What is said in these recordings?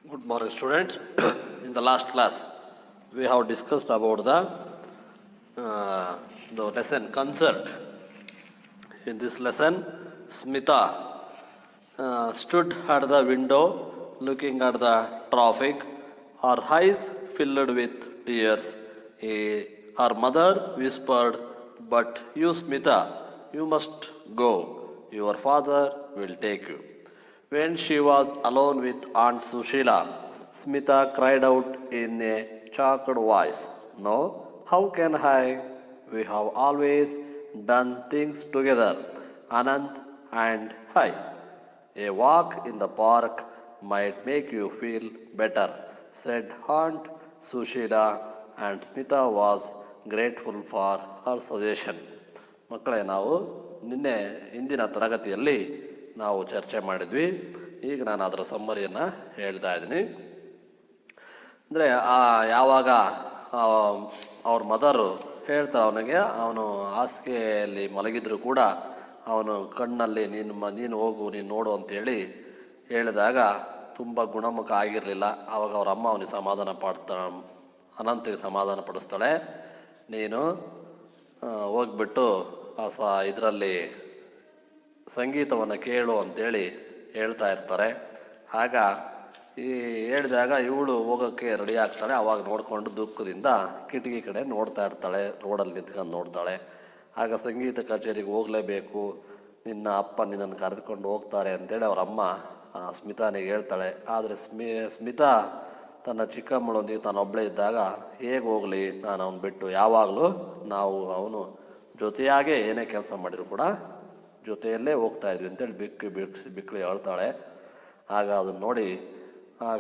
Good morning, students. In the last class, we have discussed about the lesson concert. In this lesson, Smita stood at the window looking at the traffic, her eyes filled with tears. Her mother whispered, "But you, Smita, you must go. Your father will take you." When she was alone with Aunt Sushila, Smita cried out in a choked voice, "No, how can I? We have always done things together, Anant and I. A walk in the park might make you feel better," said Aunt Sushila, and Smita was grateful for her suggestion. ಮಕ್ಕಳೇ, ನಾವು ನಿನ್ನೆ ಇಂದಿನ ತರಗತಿಯಲ್ಲಿ ನಾವು ಚರ್ಚೆ ಮಾಡಿದ್ವಿ. ಈಗ ನಾನು ಅದರ ಸಮ್ಮರಿಯನ್ನು ಹೇಳ್ತಾ ಇದ್ದೀನಿ. ಅಂದರೆ ಯಾವಾಗ ಅವ್ರ ಮದರು ಹೇಳ್ತಾರೆ ಅವನಿಗೆ, ಅವನು ಹಾಸಿಗೆಯಲ್ಲಿ ಮಲಗಿದ್ರು ಕೂಡ ಅವನು ಕಣ್ಣಲ್ಲಿ ನೀನು ಹೋಗು, ನೀನು ನೋಡು ಅಂತೇಳಿ ಹೇಳಿದಾಗ ತುಂಬ ಗುಣಮುಖ ಆಗಿರಲಿಲ್ಲ. ಆವಾಗ ಅವ್ರ ಅಮ್ಮ ಅವನಿಗೆ ಅನಂತಿಗೆ ಸಮಾಧಾನ ಪಡಿಸ್ತಾಳೆ. ನೀನು ಹೋಗ್ಬಿಟ್ಟು ಇದರಲ್ಲಿ ಸಂಗೀತವನ್ನು ಕೇಳು ಅಂತೇಳಿ ಹೇಳ್ತಾ ಇರ್ತಾರೆ. ಆಗ ಹೇಳಿದಾಗ ಇವಳು ಹೋಗೋಕ್ಕೆ ರೆಡಿ ಆಗ್ತಾಳೆ. ಆವಾಗ ನೋಡಿಕೊಂಡು ದುಃಖದಿಂದ ಕಿಟಕಿ ಕಡೆ ನೋಡ್ತಾ ಇರ್ತಾಳೆ, ರೋಡಲ್ಲಿ ನಿಂತ್ಕೊಂಡು ನೋಡ್ತಾಳೆ. ಆಗ ಸಂಗೀತ ಕಚೇರಿಗೆ ಹೋಗಲೇಬೇಕು, ನಿನ್ನ ಅಪ್ಪ ನಿನ್ನನ್ನು ಕರೆದುಕೊಂಡು ಹೋಗ್ತಾರೆ ಅಂತೇಳಿ ಅವರ ಅಮ್ಮ ಸ್ಮಿತಾನಿಗೆ ಹೇಳ್ತಾಳೆ. ಆದರೆ ಸ್ಮಿತಾ ತನ್ನ ಚಿಕ್ಕಮ್ಮಳೊಂದಿಗೆ ತಾನೊಬ್ಬಳೇ ಇದ್ದಾಗ ಹೇಗೆ ಹೋಗಲಿ, ನಾನು ಅವನು ಬಿಟ್ಟು, ಯಾವಾಗಲೂ ಅವನು ಜೊತೆಯಾಗೇ ಏನೇ ಕೆಲಸ ಮಾಡಿದ್ರು ಕೂಡ ಜೊತೆಯಲ್ಲೇ ಹೋಗ್ತಾಯಿದ್ವಿ ಅಂತೇಳಿ ಬಿಕ್ಕಳಿ ಹೇಳ್ತಾಳೆ. ಆಗ ಅದನ್ನು ನೋಡಿ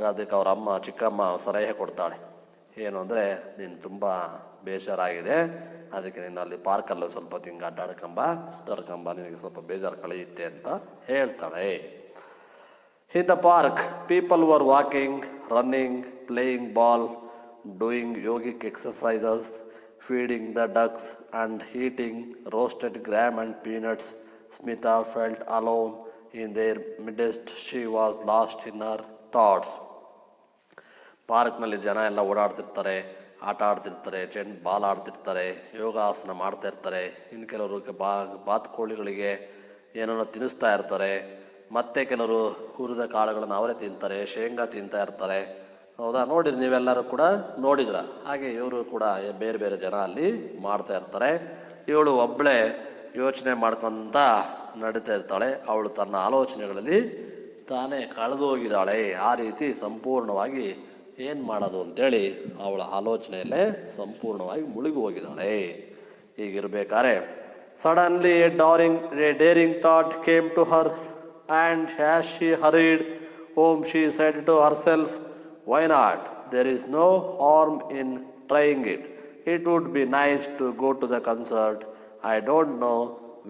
ಅದಕ್ಕೆ ಅವ್ರ ಅಮ್ಮ ಚಿಕ್ಕಮ್ಮ ಸಲಹೆ ಕೊಡ್ತಾಳೆ. ಏನು ಅಂದರೆ, ನೀನು ತುಂಬ ಬೇಜಾರಾಗಿದೆ, ಅದಕ್ಕೆ ನೀನು ಅಲ್ಲಿ ಪಾರ್ಕಲ್ಲಿ ಸ್ವಲ್ಪ ಹಿಂಗೆ ತಡ್ಕೊಂಬ, ನಿನಗೆ ಸ್ವಲ್ಪ ಬೇಜಾರು ಕಳೆಯುತ್ತೆ ಅಂತ ಹೇಳ್ತಾಳೆ. In the park, people were walking, running, playing ball, doing yogic exercises, feeding the ducks and eating roasted gram and peanuts. Smita felt alone in their midst. She was lost in her thoughts. ಪಾರ್ಕ್ನಲ್ಲಿ ಜನ ಎಲ್ಲ ಓಡಾಡ್ತಿರ್ತಾರೆ, ಆಟ ಆಡ್ತಿರ್ತಾರೆ, ball ಆಡ್ತಿರ್ತಾರೆ, ಯೋಗಾಸನ ಮಾಡ್ತಾ ಇರ್ತಾರೆ. ಇನ್ನು ಕೆಲವರು ಬಾತುಕೋಳಿಗಳಿಗೆ ಏನೋ ತಿನ್ನಿಸ್ತಾ ಇರ್ತಾರೆ. ಮತ್ತು ಕೆಲವರು ಹುರಿದ ಕಾಳುಗಳನ್ನು ಅವರೇ ತಿಂತಾರೆ, ಶೇಂಗಾ ತಿಂತಾ ಇರ್ತಾರೆ. ಹೌದಾ? ನೋಡಿರಿ, ನೀವೆಲ್ಲರೂ ಕೂಡ ನೋಡಿದ್ರ. ಹಾಗೆ ಇವರು ಕೂಡ ಬೇರೆ ಬೇರೆ ಜನ ಅಲ್ಲಿ ಮಾಡ್ತಾ ಇರ್ತಾರೆ. ಇವಳು ಒಬ್ಬಳೇ ಯೋಚನೆ ಮಾಡ್ಕೊತ ನಡೀತಾ ಇರ್ತಾಳೆ. ಅವಳು ತನ್ನ ಆಲೋಚನೆಗಳಲ್ಲಿ ತಾನೇ ಕಳೆದು ಹೋಗಿದ್ದಾಳೆ. ಆ ರೀತಿ ಸಂಪೂರ್ಣವಾಗಿ ಏನು ಮಾಡೋದು ಅಂತೇಳಿ ಅವಳ ಆಲೋಚನೆಯಲ್ಲೇ ಸಂಪೂರ್ಣವಾಗಿ ಮುಳುಗಿ ಹೋಗಿದ್ದಾಳೆ. ಹೀಗಿರ್ಬೇಕಾದ್ರೆ suddenly a daring thought came to her, and as she hurried home she said to herself, "Why not? There is no harm in trying it. It would be nice to go to the concert. I don't know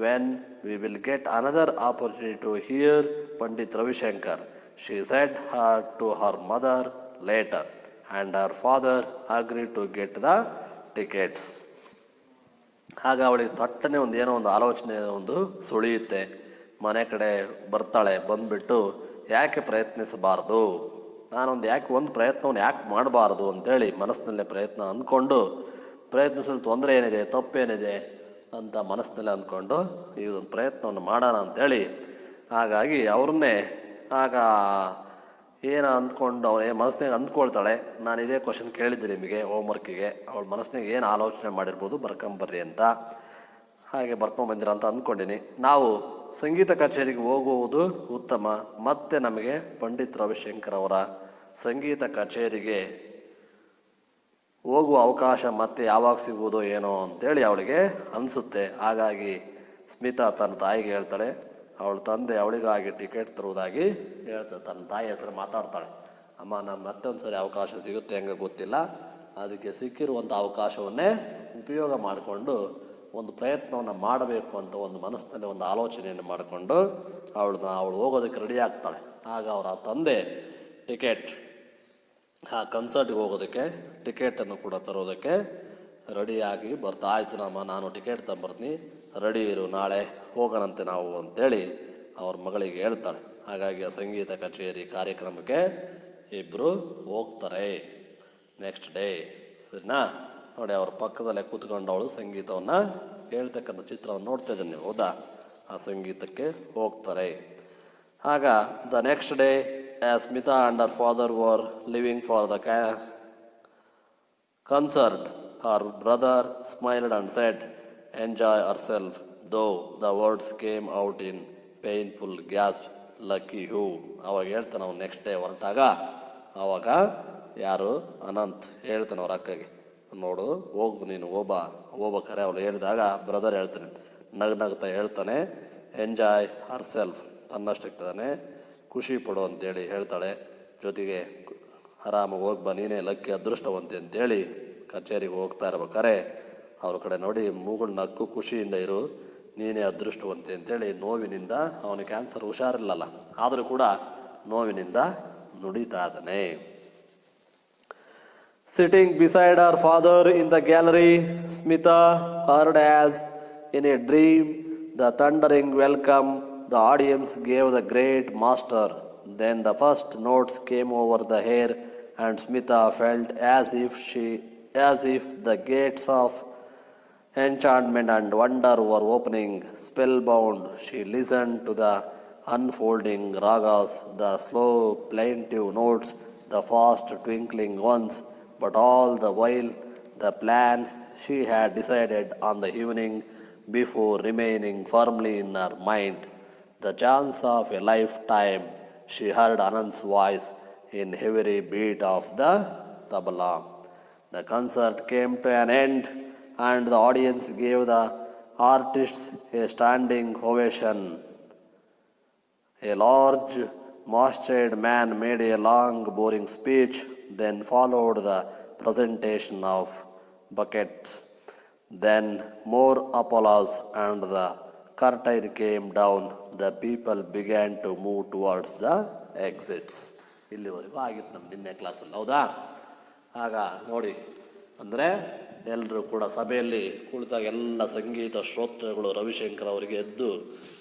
when we will get another opportunity to hear Pandit Ravi Shankar," she said to her mother later, and her father agreed to get the tickets. ಆಗ ಅವಳಿಗೆ ತಟ್ಟನೆ ಏನೋ ಒಂದು ಆಲೋಚನೆ ಸುಳಿಯುತ್ತೆ. ಮನೆ ಕಡೆ ಬರ್ತಾಳೆ. ಬಂದುಬಿಟ್ಟು, ಯಾಕೆ ಪ್ರಯತ್ನಿಸಬಾರ್ದು, ಒಂದು ಪ್ರಯತ್ನವನ್ನು ಯಾಕೆ ಮಾಡಬಾರ್ದು ಅಂತೇಳಿ ಮನಸ್ಸಿನಲ್ಲೇ ಅಂದ್ಕೊಂಡು, ಪ್ರಯತ್ನಿಸಲು ತೊಂದರೆ ಏನಿದೆ, ತಪ್ಪೇನಿದೆ ಅಂತ ಮನಸ್ಸಿನಲ್ಲೇ ಅಂದ್ಕೊಂಡು ಇದೊಂದು ಪ್ರಯತ್ನವನ್ನು ಮಾಡೋಣ ಅಂಥೇಳಿ ಹಾಗಾಗಿ ಅವ್ರನ್ನೇ ಆಗ ಅಂದ್ಕೊಂಡು ಅವನೇ ಮನಸ್ಸಿನಾಗ ಅಂದ್ಕೊಳ್ತಾಳೆ. ನಾನು ಇದೇ ಕ್ವಶನ್ ಕೇಳಿದ್ದೆ ನಿಮಗೆ ಹೋಮ್ವರ್ಕಿಗೆ. ಅವಳ ಮನಸ್ಸಿನಾಗ ಏನು ಆಲೋಚನೆ ಮಾಡಿರ್ಬೋದು ಬರ್ಕೊಂಬರ್ರಿ ಅಂತ. ಹಾಗೆ ಬರ್ಕೊಂಬಂದಿರ ಅಂತ ಅಂದ್ಕೊಂಡಿನಿ. ನಾವು ಸಂಗೀತ ಕಚೇರಿಗೆ ಹೋಗುವುದು ಉತ್ತಮ. ಮತ್ತು ನಮಗೆ ಪಂಡಿತ್ ರವಿಶಂಕರ್ ಅವರ ಸಂಗೀತ ಕಚೇರಿಗೆ ಹೋಗುವ ಅವಕಾಶ ಮತ್ತೆ ಯಾವಾಗ ಸಿಗುವುದೋ ಏನೋ ಅಂತೇಳಿ ಅವಳಿಗೆ ಅನಿಸುತ್ತೆ. ಹಾಗಾಗಿ ಸ್ಮಿತಾ ತನ್ನ ತಾಯಿಗೆ ಹೇಳ್ತಾಳೆ. ಅವಳ ತಂದೆ ಅವಳಿಗಾಗಿ ಟಿಕೆಟ್ ತರುವುದಾಗಿ ಹೇಳ್ತಾಳೆ. ತನ್ನ ತಾಯಿ ಹತ್ರ ಮಾತಾಡ್ತಾಳೆ, ಅಮ್ಮ, ನಮ್ಮ ಮತ್ತೊಂದು ಸರಿ ಅವಕಾಶ ಸಿಗುತ್ತೆ ಹೆಂಗೆ ಗೊತ್ತಿಲ್ಲ, ಅದಕ್ಕೆ ಸಿಕ್ಕಿರುವಂಥ ಅವಕಾಶವನ್ನೇ ಉಪಯೋಗ ಮಾಡಿಕೊಂಡು ಒಂದು ಪ್ರಯತ್ನವನ್ನು ಮಾಡಬೇಕು ಅಂತ ಒಂದು ಮನಸ್ಸಿನಲ್ಲಿ ಒಂದು ಆಲೋಚನೆಯನ್ನು ಮಾಡಿಕೊಂಡು ಅವಳು ಹೋಗೋದಕ್ಕೆ ರೆಡಿ ಆಗ್ತಾಳೆ. ಆಗ ಅವರ ತಂದೆ ಕನ್ಸರ್ಟ್ಗೆ ಹೋಗೋದಕ್ಕೆ ಟಿಕೆಟನ್ನು ಕೂಡ ತರೋದಕ್ಕೆ ರೆಡಿಯಾಗಿ ಬರ್ತಾ, ಆಯಿತು ನಾನು ಟಿಕೆಟ್ ತಗೊಂಬರ್ತೀನಿ, ರೆಡಿ ಇರು, ನಾಳೆ ಹೋಗೋಣಂತೆ ನಾವು ಅಂತೇಳಿ ಅವ್ರ ಮಗಳಿಗೆ ಹೇಳ್ತಾಳೆ. ಹಾಗಾಗಿ ಆ ಸಂಗೀತ ಕಚೇರಿ ಕಾರ್ಯಕ್ರಮಕ್ಕೆ ಇಬ್ಬರು ಹೋಗ್ತಾರೆ ನೆಕ್ಸ್ಟ್ ಡೇ. ಸರಿನಾ? ನೋಡಿ, ಅವ್ರ ಪಕ್ಕದಲ್ಲೇ ಕೂತ್ಕೊಂಡು ಅವಳು ಸಂಗೀತವನ್ನು ಹೇಳ್ತಕ್ಕಂಥ ಚಿತ್ರವನ್ನು ನೋಡ್ತಾ ಇದ್ದೀನಿ, ಹೌದಾ? ಆ ಸಂಗೀತಕ್ಕೆ ಹೋಗ್ತಾರೆ. ಆಗ the next day Smita and our father var living for the concert. Her brother smiled and said, "Enjoy yourself," though the words came out in painful gasp. Lucky who? ಅವಾಗ ಹೇಳ್ತಾನೆ ಅವ್ನು ನೆಕ್ಸ್ಟ್ ಡೇ ಹೊರಟಾಗ. ಆವಾಗ ಯಾರು? ಅನಂತ್ ಹೇಳ್ತಾನೆ ಅವ್ರ ಅಕ್ಕಗೆ, ನೋಡು ಹೋಗು ನೀನು ಹೋಗ್ಬೇಕಾರೆ ಅವಳು ಹೇಳಿದಾಗ ಬ್ರದರ್ ಹೇಳ್ತಾನೆ, ನಗ್ನಗ್ತಾ ಹೇಳ್ತಾನೆ, ಎಂಜಾಯ್ ಹರ್ ಸೆಲ್ಫ್, ತನ್ನಷ್ಟಿರ್ತಾನೆ, ಖುಷಿ ಪಡು ಅಂತೇಳಿ ಹೇಳ್ತಾಳೆ. ಜೊತೆಗೆ ಆರಾಮಾಗಿ ಹೋಗಿ ಬಾ, ನೀನೇ ಲಕ್ಕಿ, ಅದೃಷ್ಟವಂತೆ ಅಂತೇಳಿ ಕಚೇರಿಗೆ ಹೋಗ್ತಾ ಇರ್ಬೇಕಾರೆ ಅವ್ರ ಕಡೆ ನೋಡಿ ಮೂಗುಳು ನಕ್ಕು ಖುಷಿಯಿಂದ ಇರು, ನೀನೇ ಅದೃಷ್ಟವಂತೆ ಅಂತೇಳಿ ನೋವಿನಿಂದ, ಅವನಿಗೆ ಕ್ಯಾನ್ಸರ್ ಹುಷಾರಿಲ್ಲಲ್ಲ, ಆದರೂ ಕೂಡ ನೋವಿನಿಂದ ನುಡಿತಾ ಇದ್ದಾನೆ. Sitting beside our father in the gallery, Smita heard as in a dream the thundering welcome the audience gave the great master. Then the first notes came over the air and Smita felt as if the gates of enchantment and wonder were opening. Spellbound, she listened to the unfolding ragas, the slow plaintive notes, the fast twinkling ones, but all the while the plan she had decided on the evening before remaining firmly in her mind. The chance of a lifetime. She heard Anand's voice in every beat of the tabla. The concert came to an end and the audience gave the artists a standing ovation. A large, moustached man made a long, boring speech, then followed the presentation of buckets. Then more applause and the curtain came down. The people began to move towards the exits. ಇಲ್ಲಿವರೆಗೂ ಆಗಿತ್ತು ನಮ್ಮ ನಿನ್ನೆ ಕ್ಲಾಸಲ್ಲಿ, ಹೌದಾ? ಆಗ ನೋಡಿ, ಅಂದರೆ ಎಲ್ಲರೂ ಕೂಡ ಸಭೆಯಲ್ಲಿ ಕುಳಿತಾಗ ಎಲ್ಲ ಸಂಗೀತ ಶ್ರೋತೃಗಳು ರವಿಶಂಕರ್ ಅವರಿಗೆ ಎದ್ದು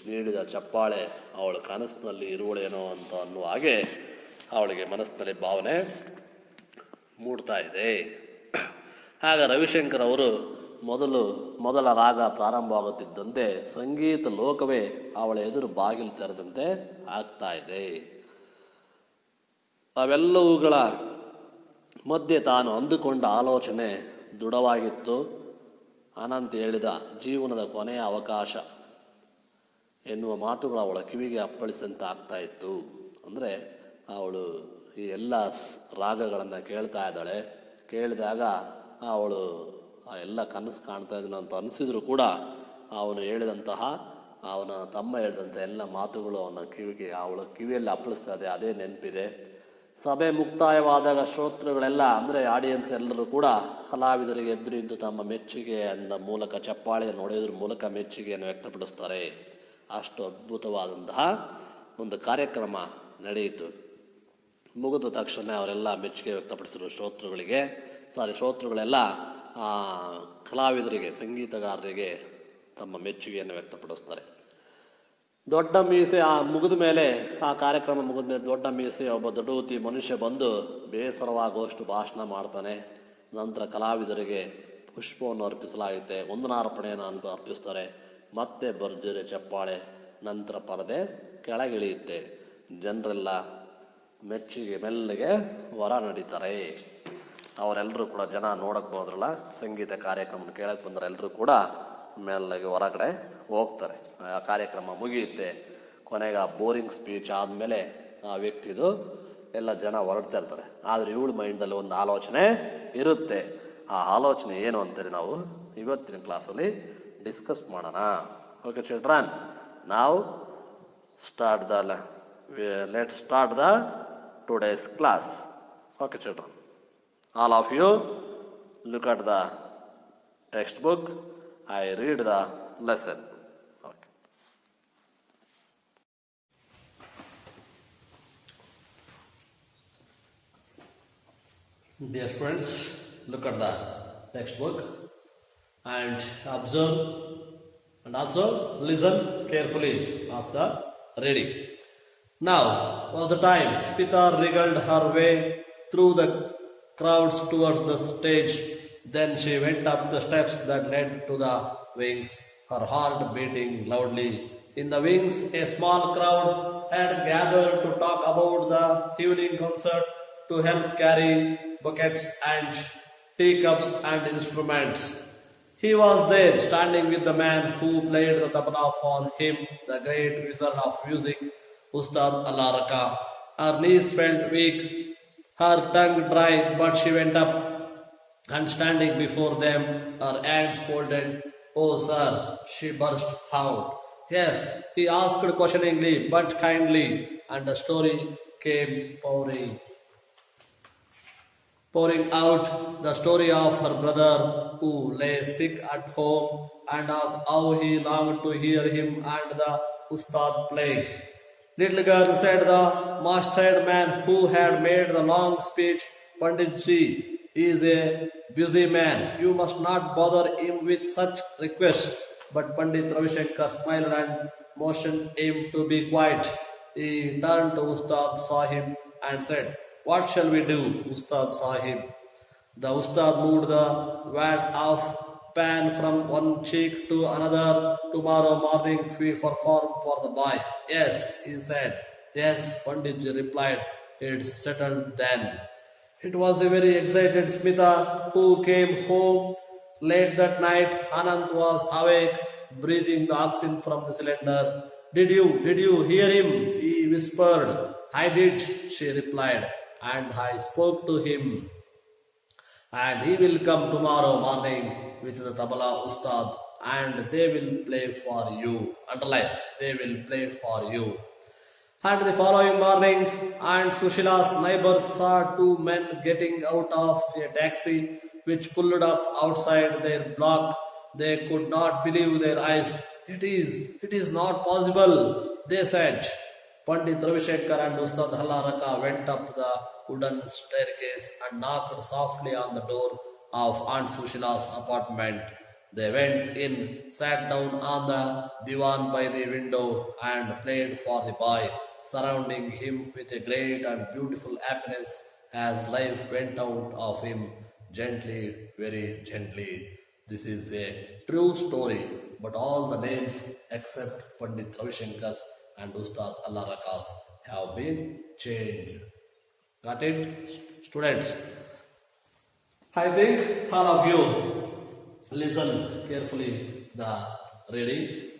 ನೀಡಿದ ಚಪ್ಪಾಳೆ ಅವಳ ಕನಸಿನಲ್ಲಿ ಇರುವಳೇನೋ ಅಂತ ಅನ್ನುವ ಹಾಗೆ ಅವಳಿಗೆ ಮನಸ್ಸಿನಲ್ಲಿ ಭಾವನೆ ಮೂಡ್ತಾ ಇದೆ. ಆಗ ರವಿಶಂಕರ್ ಅವರು ಮೊದಲ ರಾಗ ಪ್ರಾರಂಭವಾಗುತ್ತಿದ್ದಂತೆ ಸಂಗೀತ ಲೋಕವೇ ಅವಳ ಎದುರು ಬಾಗಿಲು ತೆರೆದಂತೆ ಆಗ್ತಾ ಇದೆ. ಅವೆಲ್ಲವುಗಳ ಮಧ್ಯೆ ತಾನು ಅಂದುಕೊಂಡ ಆಲೋಚನೆ ದೃಢವಾಗಿತ್ತು. ಅನಂತ್ ಹೇಳಿದ ಜೀವನದ ಕೊನೆಯ ಅವಕಾಶ ಎನ್ನುವ ಮಾತುಗಳು ಅವಳ ಕಿವಿಗೆ ಅಪ್ಪಳಿಸಿದಂತೆ ಆಗ್ತಾ ಇತ್ತು. ಅಂದರೆ ಅವಳು ಈ ಎಲ್ಲ ರಾಗಗಳನ್ನು ಕೇಳ್ತಾ ಇದ್ದಾಳೆ. ಕೇಳಿದಾಗ ಅವಳು ಆ ಎಲ್ಲ ಕನಸು ಕಾಣ್ತಾ ಇದ್ದನು ಅಂತ ಅನಿಸಿದ್ರು ಕೂಡ ಅವನು ಹೇಳಿದಂತಹ, ಅವನ ತಮ್ಮ ಹೇಳಿದಂಥ ಎಲ್ಲ ಮಾತುಗಳು ಅವಳ ಕಿವಿಯಲ್ಲಿ ಅಪ್ಪಳಿಸ್ತಾ ಇದೆ, ಅದೇ ನೆನಪಿದೆ. ಸಭೆ ಮುಕ್ತಾಯವಾದಾಗ ಶ್ರೋತೃಗಳೆಲ್ಲ, ಅಂದರೆ ಆಡಿಯನ್ಸ್ ಎಲ್ಲರೂ ಕೂಡ ಕಲಾವಿದರಿಗೆ ಎದುರು ನಿಂತು ತಮ್ಮ ಮೆಚ್ಚುಗೆಯ ಮೂಲಕ, ಚಪ್ಪಾಳೆಯನ್ನು ಹೊಡೆಯೋದ್ರ ಮೂಲಕ ಮೆಚ್ಚುಗೆಯನ್ನು ವ್ಯಕ್ತಪಡಿಸ್ತಾರೆ. ಅಷ್ಟು ಅದ್ಭುತವಾದಂತಹ ಒಂದು ಕಾರ್ಯಕ್ರಮ ನಡೆಯಿತು. ಮುಗಿದ ತಕ್ಷಣ ಅವರೆಲ್ಲ ಮೆಚ್ಚುಗೆ ವ್ಯಕ್ತಪಡಿಸಿದ್ರು ಶ್ರೋತೃಗಳೆಲ್ಲ ಕಲಾವಿದರಿಗೆ, ಸಂಗೀತಗಾರರಿಗೆ ತಮ್ಮ ಮೆಚ್ಚುಗೆಯನ್ನು ವ್ಯಕ್ತಪಡಿಸ್ತಾರೆ. ದೊಡ್ಡ ಮೀಸೆ ಮುಗಿದ ಮೇಲೆ, ಆ ಕಾರ್ಯಕ್ರಮ ಮುಗಿದ ಮೇಲೆ ದೊಡ್ಡ ಮೀಸೆ ಒಬ್ಬ ದೊಡ್ಡೂತಿ ಮನುಷ್ಯ ಬಂದು ಬೇಸರವಾಗುವಷ್ಟು ಭಾಷಣ ಮಾಡ್ತಾನೆ. ನಂತರ ಕಲಾವಿದರಿಗೆ ಪುಷ್ಪವನ್ನು ಅರ್ಪಿಸಲಾಗುತ್ತೆ, ವಂದನಾರ್ಪಣೆಯನ್ನು ಅರ್ಪಿಸ್ತಾರೆ. ಮತ್ತೆ ಭರ್ಜರಿ ಚಪ್ಪಾಳೆ, ನಂತರ ಪರದೆ ಕೆಳಗಿಳಿಯುತ್ತೆ. ಜನರೆಲ್ಲ ಮೆಚ್ಚುಗೆ ಮೆಲ್ಲಗೆ ಹೊರ ನಡೀತಾರೆ. ಅವರೆಲ್ಲರೂ ಕೂಡ, ಜನ ನೋಡಕ್ಕೆ ಬಂದ್ರಲ್ಲ, ಸಂಗೀತ ಕಾರ್ಯಕ್ರಮ ಕೇಳಕ್ಕೆ ಬಂದ್ರೆ ಎಲ್ಲರೂ ಕೂಡ ಮೆಲ್ಲಗೆ ಹೊರಗಡೆ ಹೋಗ್ತಾರೆ. ಆ ಕಾರ್ಯಕ್ರಮ ಮುಗಿಯುತ್ತೆ. ಕೊನೆಗೆ ಆ ಬೋರಿಂಗ್ ಸ್ಪೀಚ್ ಆದಮೇಲೆ ಆ ವ್ಯಕ್ತಿದು ಎಲ್ಲ ಜನ ಹೊರಡ್ತಾ ಇರ್ತಾರೆ. ಆದರೆ ಇವಳ ಮೈಂಡಲ್ಲಿ ಒಂದು ಆಲೋಚನೆ ಇರುತ್ತೆ. ಆ ಆಲೋಚನೆ ಏನು ಅಂತೇಳಿ ನಾವು ಇವತ್ತಿನ ಕ್ಲಾಸಲ್ಲಿ ಡಿಸ್ಕಸ್ ಮಾಡೋಣ. ಓಕೆ ಚಿಲ್ಡ್ರನ್, ನಾವು let's start the today's class. Okay children, all of you look at the textbook. I read the lesson. Okay. Dear friends, look at the textbook and observe and also listen carefully of the reading. Now was the time. Smita wriggled her way through the crowds towards the stage. Then she went up the steps that led to the wings, her heart beating loudly. In the wings, a small crowd had gathered to talk about the evening concert, to help carry buckets and teacups and instruments. He was there, standing with the man who played the tabla for him, the great wizard of music, Ustad Allah Raka. Her knees felt weak, her tongue dry, but she went up and standing before them, her hands folded. Oh, sir, she burst out. Yes, he asked questioningly but kindly, and the story came pouring out the story of her brother who lay sick at home and of how he longed to hear him and the Ustad play. Little girl, said the master man who had made the long speech, Panditji is a busy man. You must not bother him with such requests. But Pandit Ravishankar smiled and motioned him to be quiet. He turned to Ustad, saw him, and said, What shall we do, Ustad Sahib? The Ustad moved the wad of pan from one cheek to another. Tomorrow morning we perform for the boy. Yes, he said. Yes, Panditji replied. It's settled then. It was a very excited Smita who came home late that night. Anant was awake, breathing the oxygen from the cylinder. Did you hear him? He whispered. I did, she replied, and I spoke to him. And he will come tomorrow morning with the tabla ustad, and they will play for you. Underline, they will play for you. And the following morning, Aunt Sushila's neighbors saw two men getting out of a taxi which pulled up outside their block. They could not believe their eyes. It is not possible, they said. Pandit Ravishankar and Ustad Allah Raka went up the wooden staircase and knocked softly on the door of Aunt Sushila's apartment. They went in, sat down on the divan by the window and played for the boy, surrounding him with a great and beautiful happiness as life went out of him gently, very gently. This is a true story, but all the names except Pandit Ravishankar's and Ustad Allah Raka's have been changed. Got it? Students, I think all of you listen carefully the reading.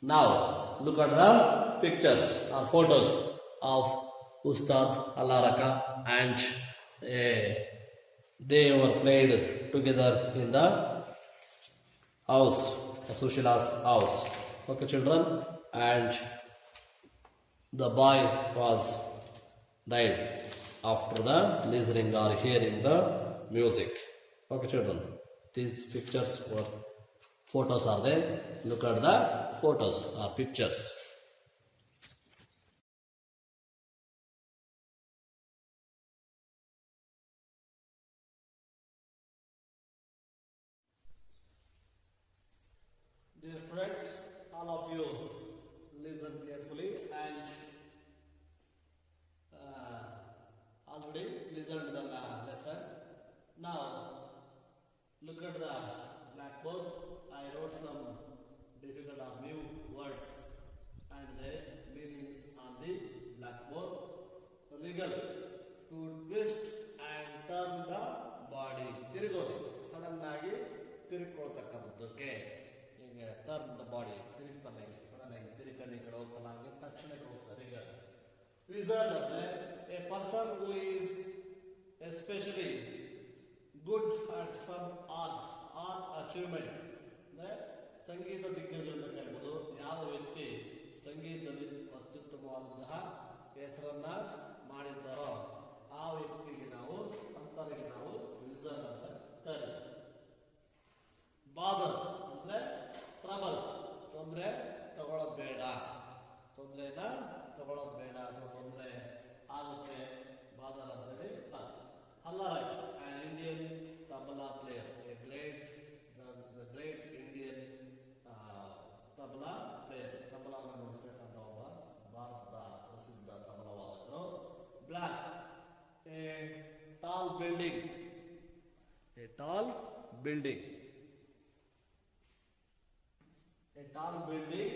Now look at the pictures or photos of Ustad Allah Raka and they were played together in the house, Sushila's house. Okay, children, and the boy was died after the listening or hearing the music. Okay, children, these pictures or photos are there. Look at the photos or pictures. Dear friends, all of you listen carefully and already listened the lesson. Now look at the blackboard. I wrote some difficult or new words and their meanings on the blackboard. Wriggle, to twist and turn the body. ತಿರುಗೋದು sudden ಆಗಿ ತಿರುಗಿಕೊಳ್ತಕ್ಕಂಥದ್ದಕ್ಕೆ ಹಿಂಗೆ turn the body ತಿರುಗ್ತಾನೆ sudden ಆಗಿ ತಿರುಗಣಿ ಈ ಕಡೆ ಹೋಗ್ತಾನೆ ಹಂಗೆ ತಕ್ಷಣಕ್ಕೆ ಹೋಗ್ತಾರೆ ಈಗ ವಿಸರ್ಡ್ ಅಂದರೆ a person who is especially good at some art achievement ಅಂದರೆ ಸಂಗೀತ ದಿಗ್ಗಜರು ಅಂತ ಹೇಳ್ಬೋದು. ಯಾವ ವ್ಯಕ್ತಿ ಸಂಗೀತದಲ್ಲಿ ಅತ್ಯುತ್ತಮವಾದಂತಹ ಹೆಸರನ್ನ ಮಾಡಿರ್ತಾರೋ ಆ ವ್ಯಕ್ತಿಗೆ ನಾವು ಅಂತರಿಗೆ ನಾವು ವಿಸರ್ಡ್ ಅಂತ ಕರೀತೀವಿ. ಬಾದರ್ ಅಂದ್ರೆ ಟ್ರಬಲ್, ತೊಂದರೆ ತಗೊಳ್ಳೋದು ಬೇಡ, ತೊಂದರೆನ ತಗೊಳ್ಳೋದು ಬೇಡ ಅಥವಾ ತೊಂದರೆ ಆಗುತ್ತೆ ಬಾದರ್ ಅಂತೇಳಿ. ಅಲ್ಲಾರ an Indian tabla player, a the great Indian tabla player, ತಬಲಾವನ್ನು ನುಡಿಸ್ತಕ್ಕಂಥ ಒಬ್ಬ ಭಾರತದ ಪ್ರಸಿದ್ಧ building. A tall building. A tall building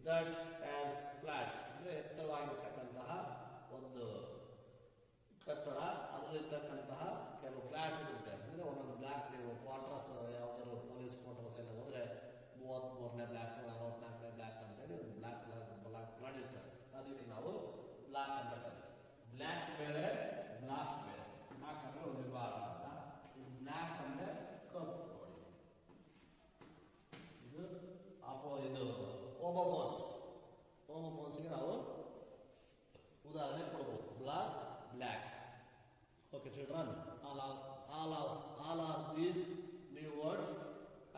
that has flats. ಅಂದರೆ ಎತ್ತರವಾಗಿರ್ತಕ್ಕಂತಹ ಒಂದು ಕಟ್ಟಡ, ಅದರಲ್ಲಿರ್ತಕ್ಕಂತಹ ಕೆಲವು ಫ್ಲಾಟ್ಸ್ ಇರುತ್ತೆ. ಅಂದರೆ ಒಂದೊಂದು ಬ್ಲಾಕ್ ನೀವು ಕ್ವಾರ್ಟರ್ಸ್ ಯಾವ್ದಾದ್ರು ಪೊಲೀಸ್ ಕ್ವಾರ್ಟರ್ಸ್ ಎಲ್ಲ ಹೋದ್ರೆ 33ನೇ ಬ್ಲಾಕ್, 44ನೇ ಬ್ಲಾಕ್ ಅಂತೇಳಿ ಒಂದು ಬ್ಲಾಕ್ ಮಾಡಿರ್ತಾರೆ. ಅದಕ್ಕೆ ನಾವು ಬ್ಲಾಕ್ ಅಂತ ಕರೀತೀವಿ. ಬ್ಲಾಕ್ ಬೇರೆ, ಬ್ಲಾಕ್ ಬೇರೆ. ಬ್ಲಾಕ್ ಅಂದ್ರೆ ಒಂದು ವಿಭಾಗ ಅಂತ, ಬ್ಲಾಕ್ ಅಂದ್ರೆ ಕಪ್ಪು. ನೋಡಿ ಇದು ಇದು ಹೋಮೋಫೋನ್ಸ್ಗೆ ನಾವು ಉದಾಹರಣೆ ಕೊಡ್ಬೋದು. Block, block. Okay, children, all are these new words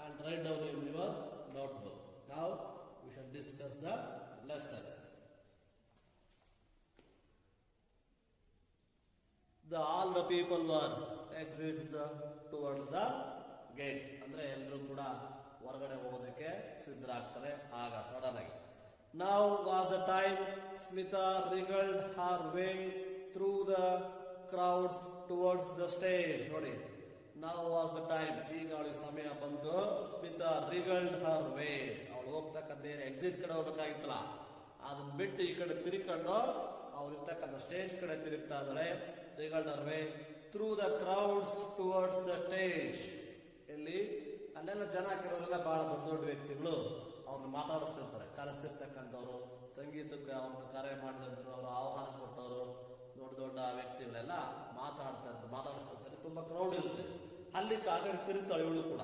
and write down in your notebook. Now we shall discuss the lesson. All the people were exits towards the gate. ಅಂದ್ರೆ ಎಲ್ಲರೂ ಕೂಡ ಹೊರಗಡೆ ಹೋಗೋದಕ್ಕೆ ಸಿದ್ಧರಾಗ್ತಾರೆ ಆಗ ಸಡನ್ ಆಗಿ. Now was the time Smita wriggled her way through the crowds towards the stage. ನೋಡಿ, now was the time, ಈಗ ಅವಳಿಗೆ ಸಮಯ ಬಂತು. ಸ್ಮಿತಾ wriggled her way, ಅವಳು ಹೋಗ್ತಕ್ಕಂಥ ಎಕ್ಸಿಟ್ ಕಡೆ ಹೋಗ್ಬೇಕಾಗಿತ್ತಲ್ಲ, ಅದನ್ನ ಬಿಟ್ಟು ಈ ಕಡೆ ತಿರುಕೊಂಡು ಅವ್ರು ಇರ್ತಕ್ಕಂಥ ಸ್ಟೇಜ್ ಕಡೆ ತಿರುಗ್ತಾ ಇದ್ದಾಳೆ. wriggled her way through the crowds towards the stage. ಇಲ್ಲಿ ಅಲ್ಲೆಲ್ಲ ಜನ, ಕೆಲವರೆಲ್ಲ ಬಹಳ ದೊಡ್ಡ ದೊಡ್ಡ ವ್ಯಕ್ತಿಗಳು ಅವ್ರನ್ನ ಮಾತಾಡಿಸ್ತಿರ್ತಾರೆ. ಕರೆಸ್ತಿರ್ತಕ್ಕಂಥವ್ರು, ಸಂಗೀತಕ್ಕೆ ಅವ್ರನ್ನ ಕರೆ ಮಾಡಿದ್ರು, ಅವ್ರು ಆಹ್ವಾನ ಕೊಟ್ಟವರು, ದೊಡ್ಡ ದೊಡ್ಡ ವ್ಯಕ್ತಿಗಳೆಲ್ಲ ಮಾತಾಡಿಸ್ತಿರ್ತಾರೆ. ತುಂಬಾ ಕ್ರೌಡ್ ಇರುತ್ತೆ. ಅಲ್ಲಿ ಕಾಗಡೆ ತಿರುಗ್ತಾಳೆ ಇವಳು ಕೂಡ.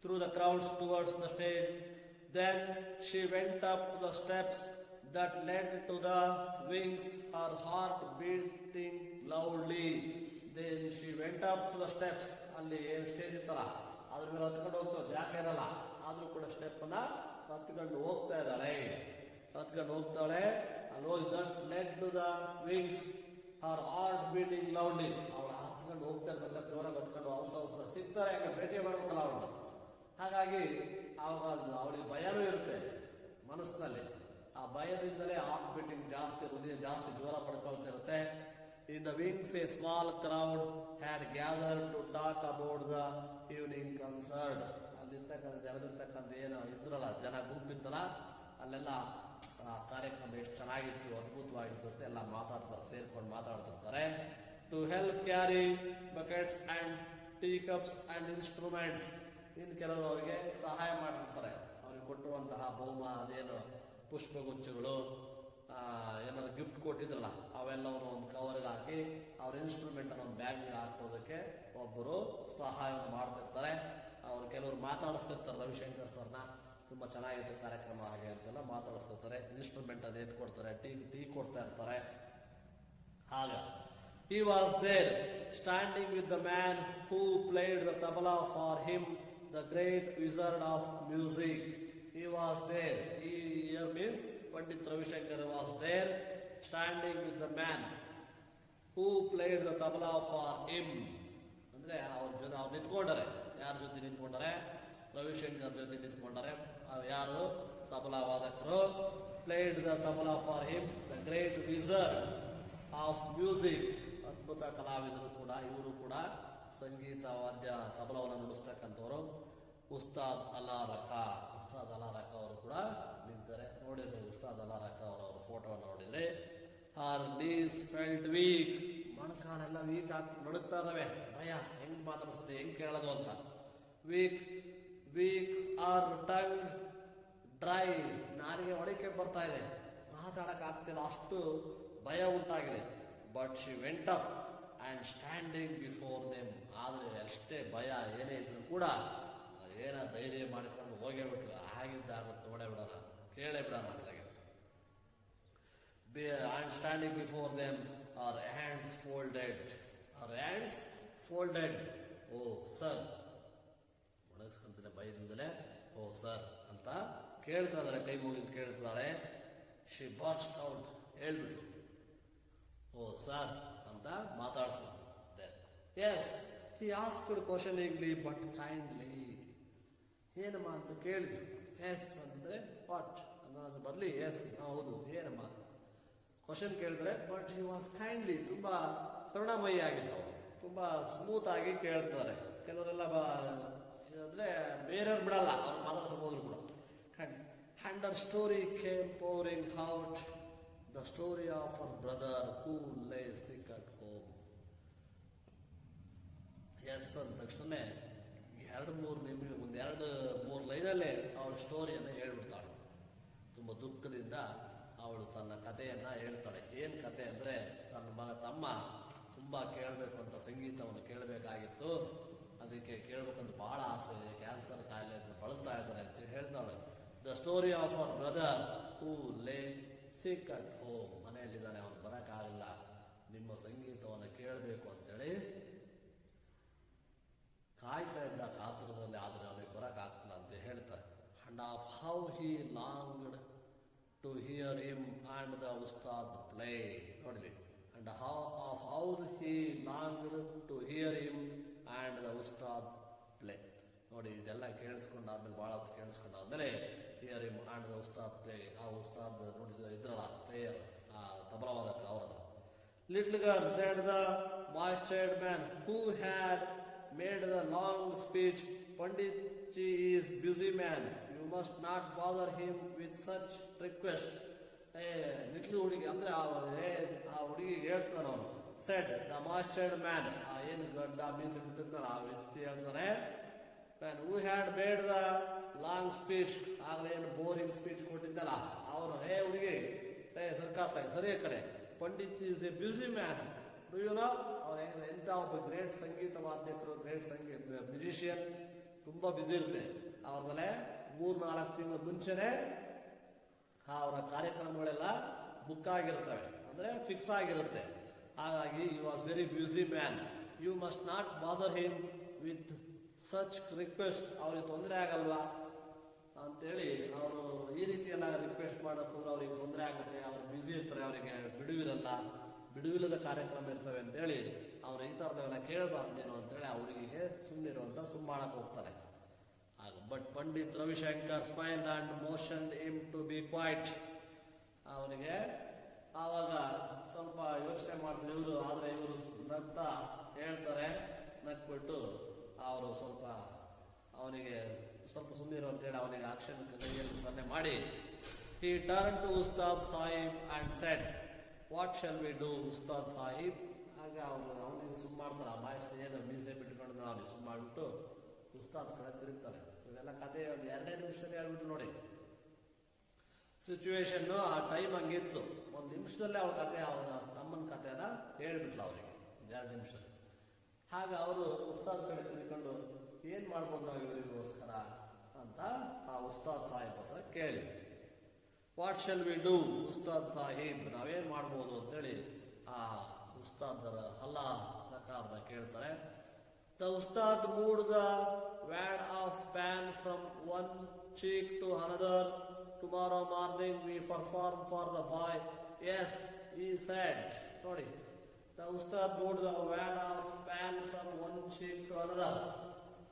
Through the crowds towards the stage. Then she went up the steps that led to the wings, her heart beating loudly. Then she went up to the steps. ಅಲ್ಲಿ ಏನು ಸ್ಟೇಜ್ ಇತ್ತಲ್ಲ ಅದ್ರ ಮೇಲೆ ಹತ್ಕೊಂಡು ಹೋಗ್ತಾವೆ, ಜಾಗ ಇರಲ್ಲ, ಆದ್ರೂ ಕೂಡ ಸ್ಟೆಪ್ ಅನ್ನ ಹತ್ಕೊಂಡು ಹೋಗ್ತಾ ಇದ್ದಾಳೆ. ಅಲ್ಲಿ ಹೋಗಿ that led to the wings, her heart beating loudly. ಅವಳು ಹತ್ಕೊಂಡು ಹೋಗ್ತಾ ಇರ್ಬೇಕಾದ್ರೆ ಜೋರಾಗಿ ಹತ್ಕೊಂಡು ಅವಸರ ಸಿಗ್ತಾರೆ, ಯಾಕೆ ಭೇಟಿ ಮಾಡ್ಬೇಕಲ್ಲ ಅವಳು. ಹಾಗಾಗಿ ಆವಾಗ ಅವಳಿಗೆ ಭಯನೂ ಇರುತ್ತೆ ಮನಸ್ಸಿನಲ್ಲಿ. ಆ ಭಯದಿಂದಲೇ ಹಾರ್ಟ್ ಬೀಟಿಂಗ್ ಜಾಸ್ತಿ, ಹೃದಯ ಜಾಸ್ತಿ ಜೋರ ಪಡ್ಕೊಳ್ತಾ ಇರುತ್ತೆ. In the wings a small crowd had gathered to talk about the evening concert. ಅಲ್ಲಿರ್ತಕ್ಕಂಥ ಏನೋ ಇದ್ರಲ್ಲ ಜನ ಗುಂಪಿತ್ತಲ್ಲ, ಅಲ್ಲೆಲ್ಲ ಕಾರ್ಯಕ್ರಮ ಎಷ್ಟು ಚೆನ್ನಾಗಿತ್ತು, ಅದ್ಭುತವಾಗಿತ್ತು ಅಂತ ಎಲ್ಲ ಮಾತಾಡ್ತಾರೆ, ಸೇರ್ಕೊಂಡು ಮಾತಾಡ್ತಿರ್ತಾರೆ. To help carry buckets and tea cups and instruments. ಇನ್ನು ಕೆಲವರು ಅವರಿಗೆ ಸಹಾಯ ಮಾಡ್ತಿರ್ತಾರೆ. ಅವ್ರಿಗೆ ಕೊಟ್ಟಿರುವಂತಹ ಅದೇನು ಪುಷ್ಪಗುಚ್ಛಗಳು, ಏನಾದ್ರು ಗಿಫ್ಟ್ ಕೊಟ್ಟಿದ್ರಲ್ಲ ಅವೆಲ್ಲವನ್ನು ಒಂದು ಕವರ್ಗೆ ಹಾಕಿ ಅವ್ರ ಇನ್ಸ್ಟ್ರೂಮೆಂಟ್ ಅನ್ನು ಒಂದು ಬ್ಯಾಗ್ ಹಾಕೋದಕ್ಕೆ ಒಬ್ಬರು ಸಹಾಯ ಮಾಡ್ತಿರ್ತಾರೆ. ಅವ್ರು ಕೆಲವರು ಮಾತಾಡಿಸ್ತಿರ್ತಾರೆ ರವಿಶಂಕರ್ ಸರ್ನ, ತುಂಬಾ ಚೆನ್ನಾಗಿತ್ತು ಕಾರ್ಯಕ್ರಮ ಹಾಗೆ ಅಂತೆಲ್ಲ ಮಾತಾಡಿಸ್ತಿರ್ತಾರೆ. ಇನ್ಸ್ಟ್ರೂಮೆಂಟ್ ಅದು ಎತ್ತು ಕೊಡ್ತಾರೆ, ಟೀ ಕೊಡ್ತಾ ಇರ್ತಾರೆ. ಆಗ he was there standing with the man who played the tabla for him, the great wizard of music. He was there. Here means Pandit Ravishankar was there standing with the man who played the tabla for him. ಅಂದ್ರೆ ಅವ್ರ ಜೊತೆ ಅವ್ರು ನಿಂತ್ಕೊಂಡಾರೆ. ಯಾರ ಜೊತೆ ನಿಂತ್ಕೊಂಡಾರೆ? ರವಿಶಂಕರ್ ಜೊತೆ ನಿಂತ್ಕೊಂಡಾರೆ. ಯಾರು? ತಬಲಾ ವಾದಕರು. Played the tabla for him, the great wizard of music. ಅದ್ಭುತ ಕಲಾವಿದರು ಕೂಡ, ಇವರು ಕೂಡ ಸಂಗೀತ ವಾದ್ಯ ತಬಲವನ್ನು ನುಡಿಸ್ತಕ್ಕಂಥವ್ರು. ಉಸ್ತಾದ್ ಅಲ್ಲಾ ರಖಾ ಅವರು ಕೂಡ ನಿಂತಾರೆ. ನೋಡಿದ್ರೆ ಉಸ್ತಾದ್ ಅಲ್ಲಾ ರಖಾ ಅವರ ಫೋಟೋವನ್ನು ನೋಡಿದ್ರೆ, ಆರ್ ನೀಸ್ ಫೆಲ್ಟ್ ವೀಕ್, ಮೊಣಕಾಲೆಲ್ಲ ವೀಕ್ ಆಗ್ತಾ ನಡುತ್ತಾ ಇದಾವೆ. ಭಯ, ಹೆಂಗ್ ಮಾತಾಡಿಸ್ತದೆ, ಹೆಂಗ್ ಕೇಳೋದು ಅಂತ. ವೀಕ್ ಆರ್ ಟಂಗ್ ಡ್ರೈ, ನಾರಿಗೆ ಒಳಕೆ ಬರ್ತಾ ಇದೆ, ಮಾತಾಡಕ್ ಆಗ್ತಿಲ್ಲ, ಅಷ್ಟು ಭಯ ಉಂಟಾಗಿದೆ. But she went up and standing before them. ಆದ್ರೆ ಅಷ್ಟೇ ಭಯ ಏನೇ ಇದ್ರು ಕೂಡ ಏನ ಧೈರ್ಯ ಮಾಡಿಕೊಂಡು ಹೋಗೇ ಬಿಟ್ಲು. ಆಗಿದ್ದಾಗುತ್ತೆ, ನೋಡೇ ಬಿಡೋಣ, ಕೇಳೇ ಬಿಡೋಣ ಅಂತಾಗೆ. And standing before them, our hands folded. Oh sir, ಒಣಗಿಸ್ಕೊಂತಾನೆ ಭಯದಿಂದಲೇ, ಓ ಸರ್ ಅಂತ ಕೇಳ್ತಾ ಇದಾರೆ, ಕೈ ಮುಗಿದು ಕೇಳ್ತಾಳೆ. ಶಿ ಬರ್ಸ್ಟ್ ಔಟ್, ಹೇಳ್ಬಿಟ್ಲು, ಓ ಸರ್ ಅಂತ ಮಾತಾಡ್ಸಿದ್ದೆ. Yes, he asked questioningly but kindly. ಏನಮ್ಮ ಅಂತ ಕೇಳಿದ್ರು. ಎಸ್ ಅಂದ್ರೆ ವಾಟ್ ಅನ್ನೋದ್ರ ಬದಲಿ ಎಸ್ ಹೌದು ಏನಮ್ಮ ಕ್ವಶನ್ ಕೇಳಿದ್ರೆ. ಬಟ್ ಹಿ ವಾಸ್ ಕೈಂಡ್ಲಿ, ತುಂಬಾ ಕರುಣಾಮಯಿ ಆಗಿದ್ದವು, ತುಂಬ ಸ್ಮೂತಾಗಿ ಕೇಳ್ತಾರೆ. ಕೆಲವರೆಲ್ಲ ಅಂದರೆ ಬೇರೆಯವ್ರು ಬಿಡಲ್ಲ, ಅವ್ರು ಮಾತಾಡ್ಸೋದ್ರು ಕೂಡ. And her story came pouring out, the story of her brother who lay sick at home. Yes ಅಂದ ತಕ್ಷಣ 2-3 ಲೈನಲ್ಲೇ ಅವಳ ಸ್ಟೋರಿಯನ್ನು ಹೇಳ್ಬಿಡ್ತಾಳೆ. ತುಂಬ ದುಃಖದಿಂದ ಅವಳು ತನ್ನ ಕಥೆಯನ್ನು ಹೇಳ್ತಾಳೆ. ಏನು ಕತೆ ಅಂದರೆ, ತಮ್ಮ ತುಂಬ ಕೇಳಬೇಕು ಅಂತ ಸಂಗೀತವನ್ನು ಕೇಳಬೇಕಾಗಿತ್ತು, ಅದಕ್ಕೆ ಕೇಳಬೇಕಂತ ಭಾಳ ಆಸೆ ಇದೆ, ಕ್ಯಾನ್ಸರ್ ಕಾಯಿಲೆ ಬಳಲ್ತಾ ಇದ್ದಾರೆ ಅಂತ ಹೇಳ್ತಾಳೆ. The story of our brother who lay sick at home. ಮನೆಯಲ್ಲಿದ್ದಾನೆ, ಅವನು ಬರೋಕ್ಕಾಗಲ್ಲ, ನಿಮ್ಮ ಸಂಗೀತವನ್ನು ಕೇಳಬೇಕು ಅಂತೇಳಿ ಕಾಯ್ತಾ ಇದ್ದ ಕಾತುರದಲ್ಲಿ, ಆದರೆ ಅವನಿಗೆ ಬರೋಕ್ಕಾಗ್ತಿಲ್ಲ ಅಂತ ಹೇಳ್ತಾರೆ. And of how he longed to hear him and the ustad play. ನೋಡಲಿ, and how he longed to hear him and the ustad play. ನೋಡಿ, ಇದೆಲ್ಲ ಕೇಳಿಸ್ಕೊಂಡಾದ್ಮೇಲೆ, ಭಾಳ ಹೊತ್ತು ಕೇಳಿಸ್ಕೊಂಡಾದ್ಮೇಲೆ hear him and the ustad play, ಆ ಉಸ್ತಾದ್ ನೋಡಿದ ಇದ್ರಲ್ಲ ಪ್ಲೇಯರ್, ಆ ತಬಲವಾದಕ ಅವರ ಹತ್ರ. Little girl said the mastered man who had made the long speech, Pandit ji is busy man, you must not bother him with such request. Little ಹುಡುಗಿ ಅಂದ್ರೆ ಆ ಹುಡುಗಿ ಹೇಳ್ತಾನೆ ಅವನು. ಸೆಡ್ ದ ಮಾಸ್ಟರ್ಡ್ ಮ್ಯಾನ್, ಏನು ಗಡ್ಡ ಮೀಸೆ ಬಿಟ್ಟಿರ್ತಾನೆ ಆ ವ್ಯಕ್ತಿ ಹೇಳ್ತಾನೆ, man who had made the long speech, ಆಗಲೇ ಏನು ಬೋರಿಂಗ್ ಸ್ಪೀಚ್ ಕೊಟ್ಟಿದ್ದಲ್ಲ ಅವನು, ಹುಡುಗಿ ಸರ್ಕಾರ ಸರಿಯ ಕಡೆ, Pandit is A busy man. YONO ಅವ್ರ ಎಂಥ ಒಬ್ಬ ಗ್ರೇಟ್ ಸಂಗೀತ ವಾದ್ಯಕರು, ಗ್ರೇಟ್ ಸಂಗೀತ ಮ್ಯೂಸಿಷಿಯನ್, ತುಂಬ ಬ್ಯುಸಿ ಇರುತ್ತೆ. ಅವ್ರದಲ್ಲೇ 3-4 ತಿಂಗಳ ಮುಂಚೆನೆ ಅವರ ಕಾರ್ಯಕ್ರಮಗಳೆಲ್ಲ ಬುಕ್ ಆಗಿರ್ತವೆ, ಅಂದರೆ ಫಿಕ್ಸ್ ಆಗಿರುತ್ತೆ. ಹಾಗಾಗಿ you was very busy man, you must not bother him with such request. ಅವ್ರಿಗೆ ತೊಂದರೆ ಆಗಲ್ವಾ ಅಂತೇಳಿ ಅವರು ಈ ರೀತಿ ಎಲ್ಲ ರಿಕ್ವೆಸ್ಟ್ ಮಾಡೋಕ್ಕೋದ್ರೆ ಅವ್ರಿಗೆ ತೊಂದರೆ ಆಗುತ್ತೆ, ಅವ್ರು ಬ್ಯುಸಿ ಇರ್ತಾರೆ, ಅವರಿಗೆ ಬಿಡುವಿರಲ್ಲ, ಬಿಡುವಿಲ್ಲದ ಕಾರ್ಯಕ್ರಮ ಇರ್ತವೆ ಅಂತೇಳಿ ಅವ್ರು ಈ ಥರದವೆಲ್ಲ ಕೇಳಬಾರ್ದೇನೋ ಅಂತೇಳಿ ಆ ಹುಡುಗಿಗೆ ಸುಮ್ಮನಿರುವಂತ ಮಾಡಕ್ಕೆ ಹೋಗ್ತಾರೆ. But Pandit Ravishankar smiled and motion him to be quiet. ಅವನಿಗೆ ಆವಾಗ ಸ್ವಲ್ಪ ಯೋಚನೆ ಮಾಡ್ತಾರೆ ಇವರು, ಆದರೆ ಇವರು ನಗ್ತ ಹೇಳ್ತಾರೆ, ನಕ್ಬಿಟ್ಟು ಅವರು ಸ್ವಲ್ಪ ಅವನಿಗೆ ಸ್ವಲ್ಪ ಸುಮ್ಮನಿರು ಅಂತೇಳಿ ಅವನಿಗೆ ಆಕ್ಷನ್ ಕೈಯಲ್ಲಿ ಸನ್ನೆ ಮಾಡಿ, he turned to Ustad Sahib and shed, what shall we do Ustad Sahib. ಆಗ ಅವನಿಗೆ ಸುಮ್ಮ ಮಾಡ್ತಾರೆ, ಆ ಮಾಸ್ಟರ್ ಏನು ಮೀಸೆ ಬಿಟ್ಕೊಂಡು ಅವನಿಗೆ ಸುಮ್ಮ ಮಾಡಿಬಿಟ್ಟು ಉಸ್ತಾದ್ ಕಡೆ ತಿರುಗ್ತಾರೆ. ಇವೆಲ್ಲ ಕತೆ ಒಂದು 2 ನಿಮಿಷದಲ್ಲಿ ಹೇಳ್ಬಿಟ್ಟು ನೋಡಿ. ಸಿಚುವೇಶನ್ ಆ ಟೈಮ್ ಹಂಗಿತ್ತು, 1 ನಿಮಿಷದಲ್ಲೇ ಅವನ ಕತೆ, ಅವನ ತಮ್ಮನ ಕತೆನ ಹೇಳ್ಬಿಟ್ಲ ಅವರಿಗೆ 2 ನಿಮಿಷದಲ್ಲಿ. ಹಾಗ ಅವರು ಉಸ್ತಾದ್ ಕಡೆ ತಿಳ್ಕೊಂಡು ಏನ್ ಮಾಡ್ಬೋದು ನಾವು ಇವರಿಗೋಸ್ಕರ ಅಂತ ಆ ಉಸ್ತಾದ್ ಸಾಹಿಬ್ ಹತ್ರ ಕೇಳಿ, what shall we do Ustad Sahib, ನಾವೇನ್ ಮಾಡ್ಬೋದು ಅಂತೇಳಿ ಆ ಉಸ್ತಾದರ ಹಲ್ಲಾ ಪ್ರಕಾರದ ಕೇಳ್ತಾರೆ. The ustad moved the wad of paan from one cheek to another. Tomorrow morning we perform for the boy. Yes he said. ನೋಡಿ, the ustad moved the wad of paan from one cheek to another.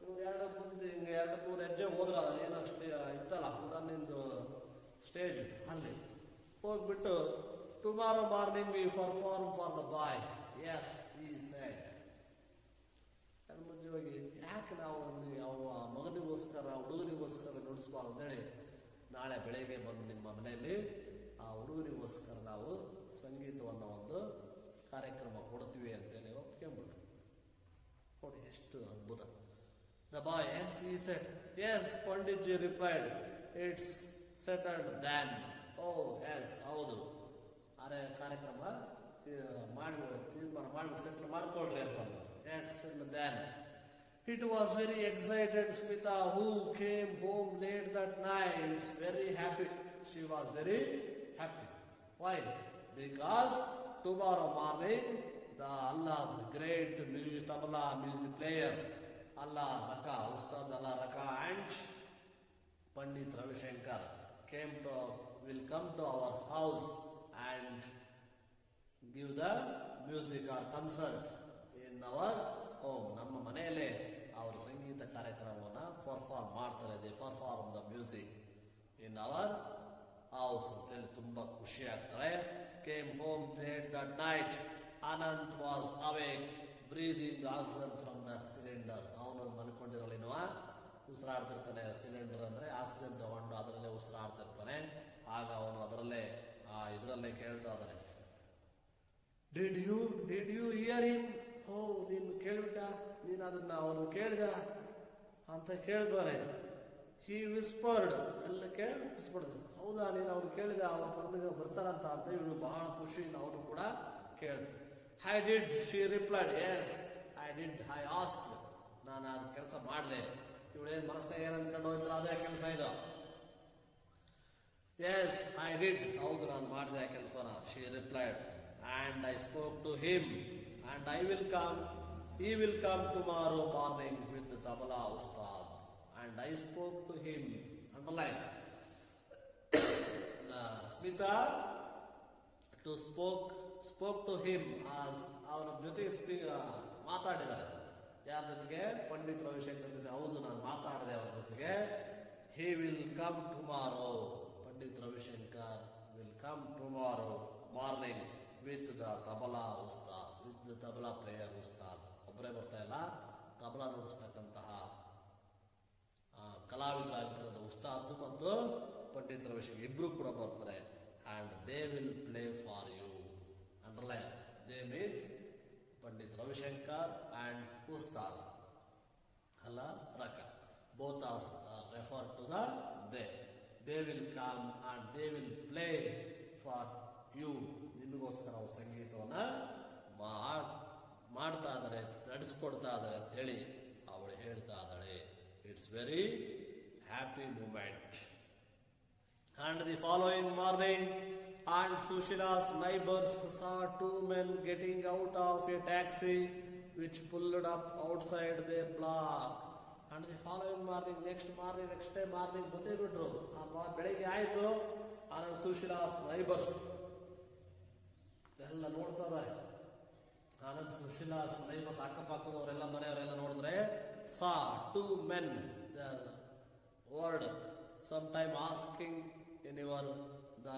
2-3 ಹೆಜ್ಜೆ ಹೋದ್ರ ಏನೋ ಅಷ್ಟೇ ಇತ್ತಲ್ಲ ನಿಂದು ಸ್ಟೇಜ್, ಅಲ್ಲಿ ಹೋಗ್ಬಿಟ್ಟು tomorrow morning we perform for the boy. Yes he said. ಮುಂಚೆವಾಗಿ ಯಾಕೆ ನಾವು ಅವನ ಮಗನಿಗೋಸ್ಕರ, ಹುಡುಗನಿಗೋಸ್ಕರ ನುಡಿಸ್ಬಾರ್ದು ಅಂತೇಳಿ, ನಾಳೆ ಬೆಳಗ್ಗೆ ಬಂದು ನಿಮ್ಮ ಮನೆಯಲ್ಲಿ ಆ ಹುಡುಗನಿಗೋಸ್ಕರ ನಾವು ಸಂಗೀತವನ್ನು ಒಂದು ಕಾರ್ಯಕ್ರಮ ಕೊಡ್ತೀವಿ ಅಂತೇಳಿ ಒಪ್ಕೊಂಡ್ಬಿಟ್ರು. ನೋಡಿ ಎಷ್ಟು ಅದ್ಭುತ. The boy, yes he said. Yes Pandit ji replied, it's settled then. Oh yes, ಹೌದು, ಅರೆ ಕಾರ್ಯಕ್ರಮ ತೀರ್ಮಾನ ಮಾಡಿ ಸೆಟ್ಲ್ ಮಾಡ್ಕೊಳ್ರಿ ಅಂತ. Then. It was very excited Smita, who came home late that night, very happy. She was very happy. Why? Because tomorrow morning the Allah's great music, tabla music player, Allah Raka, Ustad Allah Raka and Pandit Ravishankar will come to our house and give the music or concert in our home. ನಮ್ಮ ಮನೆಯಲ್ಲೇ ಅವರ ಸಂಗೀತ ಕಾರ್ಯಕ್ರಮವನ್ನು perform ಮಾಡ್ತಾರೆ. They perform the music in our house ಅಂತೇಳಿ ತುಂಬ ಖುಷಿ ಆಗ್ತಾರೆ. Came home late that night Anant was awake, breathing the oxygen from the cylinder. ಅವನು ಮಲ್ಕೊಂಡಿರಲಿನವ ಉಸಿರಾಡ್ತಿರ್ತಾನೆ. ಸಿಲಿಂಡರ್ ಅಂದ್ರೆ ಆಕ್ಸಿಜನ್ ತಗೊಂಡು ಅದರಲ್ಲೇ ಉಸಿರಾಡ್ತಿರ್ತಾನೆ. ಆಗ ಅವನು ಇದರಲ್ಲೇ ಕೇಳ್ತಾ ಇದ್ದಾನೆ, ಡಿಡ್ ಯು ಹಿಯರ್ ಹಿಮ್? ಓ, ನೀನು ಕೇಳ್ಬಿಟ್ಟ, ನೀನು ಅದನ್ನ ಅವನು ಕೇಳಿದ ಅಂತ ಕೇಳಿದಾರೆ. ಹಿ ವಿಸ್ಪರ್ಡ್, ಎಲ್ಲ ಕೇಳಿ ವಿಸ್ಪರ್ಡ್, ಹೌದಾ ನೀನು ಅವ್ರು ಕೇಳಿದ, ಅವ್ರ ಪರವಾಗಿ ಬರ್ತಾರಂತ ಅಂತ ಇವನು ಬಹಳ ಖುಷಿಯಿಂದ ಅವನು ಕೂಡ ಕೇಳಿದ. I did, she replied, yes I did, I ask, ನಾನು ಅದು ಕೆಲಸ ಮಾಡಿದೆ. ಇವಳೇನು ಮನಸ್ಸಿನಾಗ ಏನು ಅನ್ಕೊಂಡು ಹೋಯ್ತಾರೆ, ಅದೇ ಕೆಲಸ ಇದು. ಎಸ್ ಐ ಡಿಡ್, ಹೌದು ನಾನು ಮಾಡಿದೆ ಆ ಕೆಲಸನ. She replied, and I spoke to him, and he will come tomorrow morning with the tabla ustad. And I spoke to him. Underline. Smita spoke to him, ಅವನ ಜೊತೆಗೆ ಮಾತಾಡಿದ್ದಾರೆ. ಯಾರ ಜೊತೆಗೆ? ಪಂಡಿತ್ ರವಿಶಂಕರ್ ಜೊತೆ. ಹೌದು ನಾನು ಮಾತಾಡಿದೆ ಅವರ ಜೊತೆಗೆ. he will come tomorrow, Pandit Ravishankar will come tomorrow morning with the tabla ustad, with the tabla player ustad. ಒಬ್ಬರೇ ಬರ್ತಾ ಇಲ್ಲ, ತಬಲಾ ನುಡಿಸ್ತಕ್ಕಂತಹ ಕಲಾವಿದರಾಗಿರ್ತಕ್ಕಂಥ ಉಸ್ತಾದ್ ಮತ್ತು ಪಂಡಿತ್ ರವಿಶಂಕರ್ ಇಬ್ರು ಕೂಡ ಬರ್ತಾರೆ. And they will play for you. Underline, they means Pandit Ravi Shankar and Ustad Alla Rakha, both of refer to the they will come and they will play for you. ನಿಮಗೋಸ್ಕರ ಅವ್ರು ಸಂಗೀತವನ್ನ ಮಾಡ್ತಾ ಇದ್ದಾರೆ, ನಡೆಸ್ಕೊಡ್ತಾ ಇದ್ದಾರೆ ಅಂತೇಳಿ ಅವಳು ಹೇಳ್ತಾ ಇದ್ದಾಳೆ. It's very happy moment. And the following morning, and Sushila's neighbors saw two men getting out of a taxi which pulled up outside their block. And the following morning, next day morning ಬಂದೇ ಬಿಟ್ರು. ಬೆಳಿಗ್ಗೆ ಆಯ್ತು, Anand Sushila's neighbours ಎಲ್ಲ ನೋಡ್ತಾ ಇದ್ದಾರೆ. Anand Sushila's neighbours ಅಕ್ಕಪಕ್ಕದವರೆಲ್ಲ ಮನೆಯವರೆಲ್ಲ ನೋಡಿದ್ರೆ, saw two men, word some time asking in your the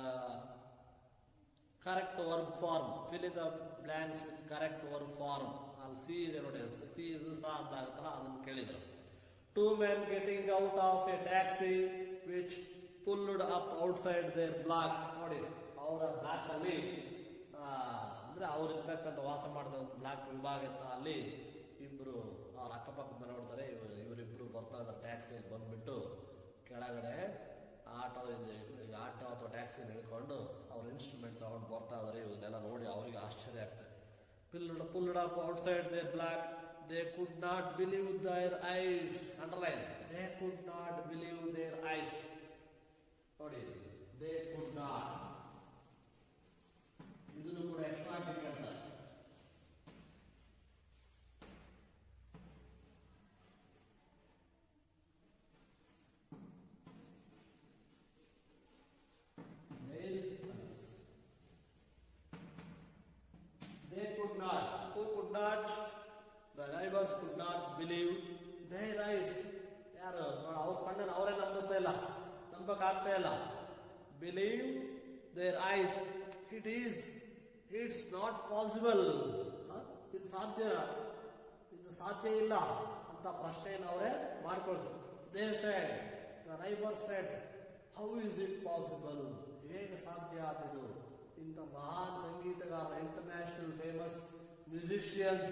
correct verb form, fill in the blanks with correct verb form. ಅಲ್ಲಿ ಸಿ ಇದೆ ನೋಡಿ, ಸಿ ಇದು ಸಾ ಅಂತ ಆಗುತ್ತಲ್ಲ, ಅದನ್ನು ಕೇಳಿದ್ರು. Two men getting out of a taxi which pulled up outside their block. ನೋಡಿ, ಅವರ ಬ್ಲಾಕ್ ಅಲ್ಲಿ ಅಂದ್ರೆ ಅವ್ರು ಇರ್ತಕ್ಕಂಥ ವಾಸ ಮಾಡಿದ ಒಂದು ಬ್ಲಾಕ್ ವಿಭಾಗ ಇತ್ತು. ಅಲ್ಲಿ ಇಬ್ರು ಅವ್ರ ಅಕ್ಕಪಕ್ಕದ ಮನೆ ನೋಡ್ತಾರೆ, ಇವರಿಬ್ರು ಬರ್ತಾ ಇದ್ದಾರೆ ಟ್ಯಾಕ್ಸಿಯಲ್ಲಿ ಬಂದ್ಬಿಟ್ಟು ಕೆಳಗಡೆ ಆಟೋ ಅಥವಾ ಟ್ಯಾಕ್ಸಿನ ಹಿಡ್ಕೊಂಡು ಅವ್ರ ಇನ್ಸ್ಟ್ರೂಮೆಂಟ್ ತಗೊಂಡು ಬರ್ತಾ ಇದಾರೆ. ಇವನ್ನೆಲ್ಲ ನೋಡಿ ಅವರಿಗೆ ಆಶ್ಚರ್ಯ ಆಗ್ತದೆ. pulled up outside their block, they could not believe their eyes. Underline, they could not believe their eyes. ನೋಡಿ, they could not. ಇದನ್ನು ಕೂಡ extra defect. They could not. Who could not? The neighbors could not believe their eyes. ಯಾರು ಅವ್ರ ಕಣ್ಣನ್ನು ಅವರೇ ನಂಬುತ್ತಾ ಇಲ್ಲ, ನಂಬಕ್ಕಾಗ್ತಾ ಇಲ್ಲ. Believe their eyes. It's not possible. ಇದು ಸಾಧ್ಯ ಇಲ್ಲ ಅಂತ ಪ್ರಶ್ನೆಯನ್ನು ಅವರೇ ಮಾಡ್ಕೊಳ್ತಾರೆ. They said, the neighbor said, how is it possible? ಹೇಗೆ ಸಾಧ್ಯ ಆದದು? ಇಂಥ ಮಹಾನ್ ಸಂಗೀತಗಾರ, international famous musicians,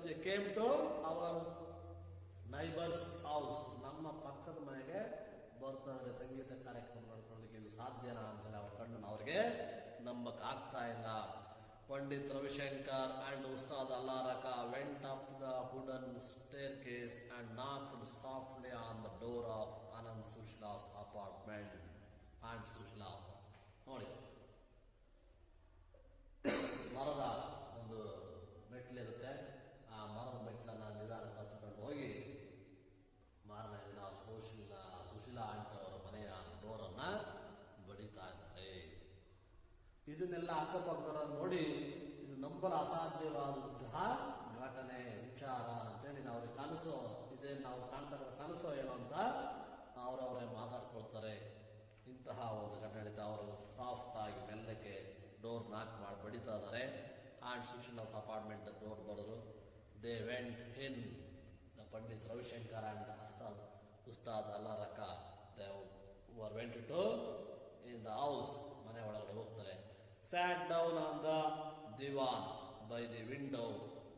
they came to our neighbor's house. ನಮ್ಮ ಪಕ್ಕದ ಮನೆಗೆ ಬರ್ತಾರೆ ಸಂಗೀತ ಕಾರ್ಯಕ್ರಮ ಮಾಡ್ಕೊಳ್ಳೋದಕ್ಕೆ. ಇದು ಸಾಧ್ಯನಾ ಅಂತಲೇ ಅವ್ರ ಕಣ್ಣನ್ನು ಅವ್ರಿಗೆ ನಂಬಕ್ ಆಗ್ತಾ ಇಲ್ಲ. Pandit Ravi Shankar and Ustad Alla Rakha went up the wooden staircase and knocked softly on the door of Anand Sushila's apartment. Anand Sushila ನೋಡಿ, ಮರದ ಒಂದು ಮೆಟ್ಲಿರುತ್ತೆ, ಆ ಮರದ ಮೆಟ್ಲನ್ನ ನಿಧಾನಕ್ಕೆ ಹತ್ಕೊಂಡು ಹೋಗಿ ಮಾರನೇ ದಿನ ಸುಶೀಲಾ ಆಂಟಿ ಅವರ ಮನೆಯ ಡೋರನ್ನ ಬಡಿತಾ ಇದ್ದಾರೆ. ಇದನ್ನೆಲ್ಲ ಅಕ್ಕಪಕ್ಕದವರನ್ನು ನೋಡಿ ಇದು ನಂಬಲು ಅಸಾಧ್ಯವಾದಂತಹ ಘಟನೆ, ವಿಚಾರ ಅಂತೇಳಿ ಅವ್ರಿಗೆ ಕನಸು ಇದೇ, ನಾವು ಕಾಣ್ತಕ್ಕಂಥ ಕನಸು ಏನು ಅಂತ ಅವರವರೇ ಮಾತಾಡ್ಕೊಳ್ತಾರೆ. ಇಂತಹ ಒಂದು ಘಟನೆ ಅವರು ಸಾಫ್ಟ್ ಆಗಿ ಮೆಲ್ಲಕ್ಕೆ ಡೋರ್ ನಾಕ್ ಮಾಡಿ ಬಡಿತಾ ಇದ್ದಾರೆ. ಆ್ಯಂಡ್ ಸುಶೀಲಾಸ್ ಅಪಾರ್ಟ್ಮೆಂಟ್ ಡೋರ್ ಬರೆದ್ರು. They went in. The Pandit Ravi Shankar and Ustad Alla Rakha they went to in the house. ಮನೆ ಒಳಗಡೆ ಹೋಗ್ತಾರೆ. Sat down on the divan by the window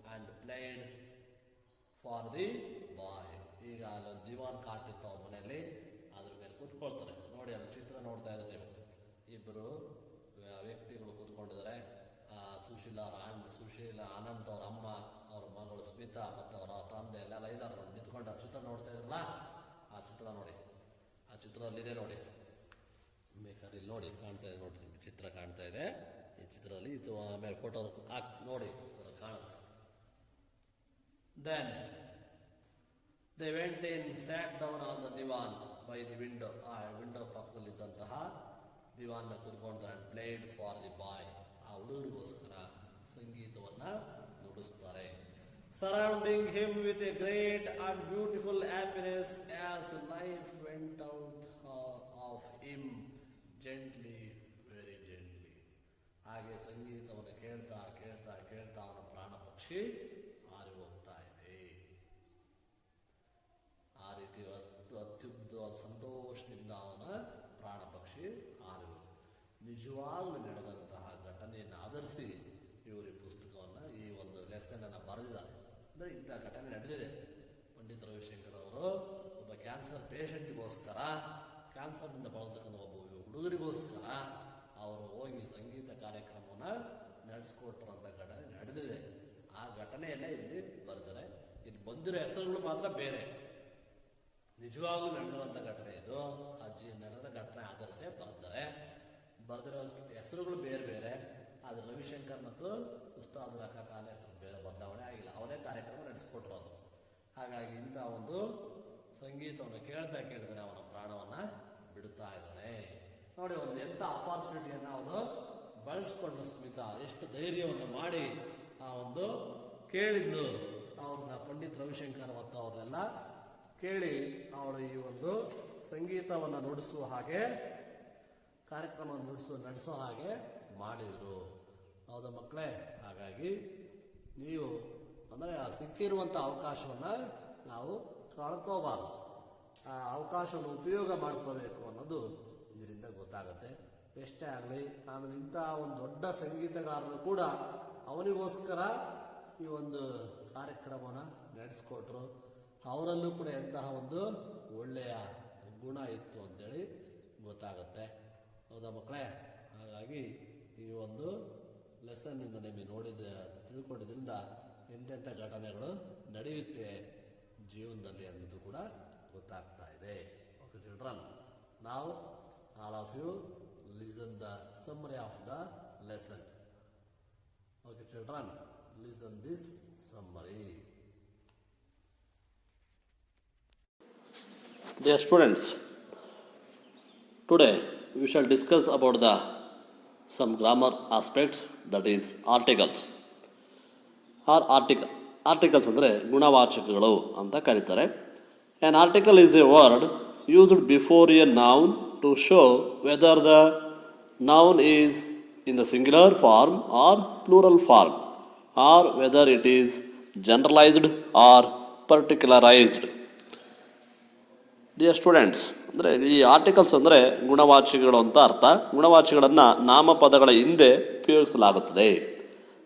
and played for the boy. ಈಗ ಅಲ್ಲೊಂದು ದಿವಾನ್ ಕಾಟ್ ಇತ್ತು ಅವ್ರ ಮನೆಯಲ್ಲಿ, ಅದ್ರ ಮೇಲೆ ಕೂತ್ಕೊಳ್ತಾರೆ. ನೋಡಿ ಅಲ್ಲಿ ಚಿತ್ರ ನೋಡ್ತಾ ಇದ್ದಾರೆ ನೀವು. ಇಬ್ಬರು ವ್ಯಕ್ತಿಗಳು ಕೂತ್ಕೊಂಡಿದ್ದಾರೆ. ಸುಶೀಲ ಅನಂತ್ ಅವ್ರ ಅಮ್ಮ, ಅವ್ರ ಮಗಳು ಸ್ಮಿತಾ ಮತ್ತು ಅವರ ತಂದೆ ಎಲ್ಲ ಇದ್ದಾರೆ ನೋಡಿ ನಿಂತ್ಕೊಂಡು. ಚಿತ್ರ ನೋಡ್ತಾ ಇದ್ರಲ್ಲ, ಆ ಚಿತ್ರ ನೋಡಿ, ಆ ಚಿತ್ರದಲ್ಲಿದೆ ನೋಡಿ. ಬೇಕಾದ್ರೆ ಇಲ್ಲಿ ನೋಡಿ ಕಾಣ್ತಾ ಇದೆ ನೋಡಿ, ಚಿತ್ರ ಕಾಣ್ತಾ ಇದೆ ಈ ಚಿತ್ರದಲ್ಲಿ. ಇದು ಆಮೇಲೆ ಫೋಟೋ ನೋಡಿ ಕಾಣುತ್ತೆ. Then they went in, sat down on the divan by the window. ಆ ವಿಂಡೋ ಪಕ್ಕದಲ್ಲಿದ್ದಂತಹ ದಿವಾನ್ ಮೇಲೆ ಕೂತ್ಕೊಂಡ್ರೆ and played for the boy. ಆ ಹುಡುಗರಿಗೋಸ್ಕರ ಸಂಗೀತವನ್ನ ನುಡಿಸ್ತಾರೆ. Surrounding him with a great and beautiful happiness as life went out of him gently, very gently. ಹಾಗೆ ಸಂಗೀತವನ್ನು ಕೇಳ್ತಾ ಕೇಳ್ತಾ ಕೇಳ್ತಾ ಅವನ ಪ್ರಾಣ ಪಕ್ಷಿ ಹಾರಿ ಹೋಗ್ತಾ ಇದೆ. ಆ ರೀತಿ ಅತ್ಯುದ್ಭುತವಾದ ಸಂತೋಷದಿಂದ ಅವನ ಪ್ರಾಣ ಪಕ್ಷಿ ಹಾರಿ ನಿಜವಾಗ್ಲೂ ನಡೆದಂತಹ ಘಟನೆಯನ್ನು ಆಧರಿಸಿ ಇವರು ಈ ಪುಸ್ತಕವನ್ನು, ಈ ಒಂದು ಲೆಸನ್ ಅನ್ನು ಬರೆದಿದ್ದಾರೆ. ಅಂದರೆ ಇಂಥ ಘಟನೆ ನಡೆದಿದೆ. ಪಂಡಿತ್ ರವಿಶಂಕರ್ ಅವರು ಒಬ್ಬ ಕ್ಯಾನ್ಸರ್ ಪೇಷಂಟಿಗೋಸ್ಕರ, ಕ್ಯಾನ್ಸರ್ನಿಂದ ಬಳಲ್ತಕ್ಕಂಥ ಒಬ್ಬ ಹುಡುಗರಿಗೋಸ್ಕರ ಅವರು ಹೋಗಿ ಸಂಗೀತ ಕಾರ್ಯಕ್ರಮವನ್ನು ನಡೆಸ್ಕೊಟ್ಟಿರೋಂಥ ಘಟನೆ ನಡೆದಿದೆ. ಆ ಘಟನೆಯನ್ನೇ ಇಲ್ಲಿ ಬರೆದರೆ, ಇಲ್ಲಿ ಬಂದಿರೋ ಹೆಸರುಗಳು ಮಾತ್ರ ಬೇರೆ. ನಿಜವಾಗ್ಲೂ ನಡೆದಿರುವಂಥ ಘಟನೆ ಇದು. ನಡೆದ ಘಟನೆ ಆಧರಿಸಿ ಬರೆದಿರೋ ಹೆಸರುಗಳು ಬೇರೆ ಬೇರೆ. ಆದರೆ ರವಿಶಂಕರ್ ಮತ್ತು ಉಸ್ತಾದ್ ರಕ ಕಾಲ ಹೆಸರು ಬೇರೆ, ಬದಲಾವಣೆ ಆಗಿಲ್ಲ. ಅವರೇ ಕಾರ್ಯಕ್ರಮ ನಡೆಸ್ಕೊಟ್ರೋದು. ಹಾಗಾಗಿ ಇಂಥ ಒಂದು ಸಂಗೀತವನ್ನು ಕೇಳ್ತಾ ಕೇಳಿದ್ರೆ ಅವನ ಪ್ರಾಣವನ್ನು ಬಿಡುತ್ತಾ ಇದ್ದಾನೆ. ನೋಡಿ, ಒಂದು ಎಂಥ ಅಪಾರ್ಚುನಿಟಿಯನ್ನು ಅವನು ಬಳಸ್ಕೊಂಡು ಸ್ಮಿತಾ ಎಷ್ಟು ಧೈರ್ಯವನ್ನು ಮಾಡಿ ಆ ಒಂದು ಕೇಳಿದ್ದು. ಅವ್ರನ್ನ ಪಂಡಿತ್ ರವಿಶಂಕರ್ ಮತ್ತು ಅವ್ರನ್ನೆಲ್ಲ ಕೇಳಿ ಅವರು ಈ ಒಂದು ಸಂಗೀತವನ್ನು ನುಡಿಸುವ ಹಾಗೆ, ಕಾರ್ಯಕ್ರಮವನ್ನು ನಡೆಸೋ ಹಾಗೆ ಮಾಡಿದರು. ಹೌದಾ ಮಕ್ಕಳೇ? ಹಾಗಾಗಿ ನೀವು ಅಂದರೆ ಆ ಸಿಕ್ಕಿರುವಂಥ ಅವಕಾಶವನ್ನು ನಾವು ಕಳ್ಕೋಬಾರ್ದು. ಆ ಅವಕಾಶವನ್ನು ಉಪಯೋಗ ಮಾಡ್ಕೋಬೇಕು ಅನ್ನೋದು ಇದರಿಂದ ಗೊತ್ತಾಗುತ್ತೆ. ಎಷ್ಟೇ ಆಗಲಿ, ಆಮೇಲೆ ಇಂಥ ಒಂದು ದೊಡ್ಡ ಸಂಗೀತಗಾರರು ಕೂಡ ಅವನಿಗೋಸ್ಕರ ಈ ಒಂದು ಕಾರ್ಯಕ್ರಮನ ನಡೆಸ್ಕೊಟ್ರು. ಅವರಲ್ಲೂ ಕೂಡ ಎಂತಹ ಒಂದು ಒಳ್ಳೆಯ ಗುಣ ಇತ್ತು ಅಂತೇಳಿ ಗೊತ್ತಾಗುತ್ತೆ. ಹೌದಾ ಮಕ್ಕಳೇ? ಹಾಗಾಗಿ ಈ ಒಂದು ಲೆಸನ್ನಿಂದ ನಿಮಗೆ ತಿಳ್ಕೊಂಡಿದ್ರಿಂದ ಎಂತೆಂಥ ಘಟನೆಗಳು ನಡೆಯುತ್ತೆ ಜೀವನದಲ್ಲಿ ಅನ್ನೋದು ಕೂಡ ಗೊತ್ತಾಗ್ತಾ ಇದೆ. ಓಕೆ ಚಿಲ್ಡ್ರನ್, ನಾವು all of you listen the summary of the lesson. Okay children, listen this summary. Dear students, today we shall discuss about some grammar aspects, that is articles. Articles ಅಂದರೆ ಗುಣವಾಚಕಗಳು ಅಂತ ಕರೀತಾರೆ. An article is a word used before a noun to show whether the noun is in the singular form or plural form, or whether it is generalized or particularized. Dear students, ಅಂದರೆ ಈ articles ಅಂದರೆ ಗುಣವಾಚಕಗಳು ಅಂತ ಅರ್ಥ. ಗುಣವಾಚಕಗಳನ್ನು ನಾಮಪದಗಳ ಹಿಂದೆ ಉಪಯೋಗಿಸಲಾಗುತ್ತದೆ.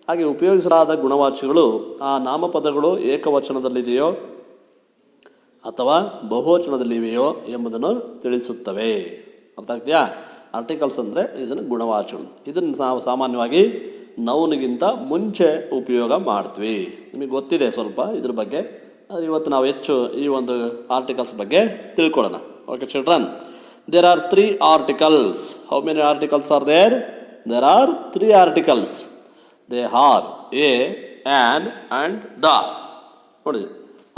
ಹಾಗೆ ಉಪಯೋಗಿಸಲಾದ ಗುಣವಾಚಕಗಳು ಆ ನಾಮಪದಗಳು ಏಕವಚನದಲ್ಲಿದೆಯೋ ಅಥವಾ ಬಹುವಚನದಲ್ಲಿವೆಯೋ ಎಂಬುದನ್ನು ತಿಳಿಸುತ್ತವೆ. ಅರ್ಥ ಆಗ್ತೀಯಾ? ಆರ್ಟಿಕಲ್ಸ್ ಅಂದರೆ ಇದನ್ನು ಗುಣವಾಚಕಗಳು. ಇದನ್ನು ನಾವು ಸಾಮಾನ್ಯವಾಗಿ ನೌನಿಗಿಂತ ಮುಂಚೆ ಉಪಯೋಗ ಮಾಡ್ತೀವಿ. ನಿಮಗೆ ಗೊತ್ತಿದೆ ಸ್ವಲ್ಪ ಇದ್ರ ಬಗ್ಗೆ. ಆದರೆ ಇವತ್ತು ನಾವು ಹೆಚ್ಚು ಈ ಒಂದು ಆರ್ಟಿಕಲ್ಸ್ ಬಗ್ಗೆ ತಿಳ್ಕೊಳ್ಳೋಣ. Okay children, there are 3 articles. How many articles are there? There are 3 articles. They are a, an and the. ನೋಡಿ,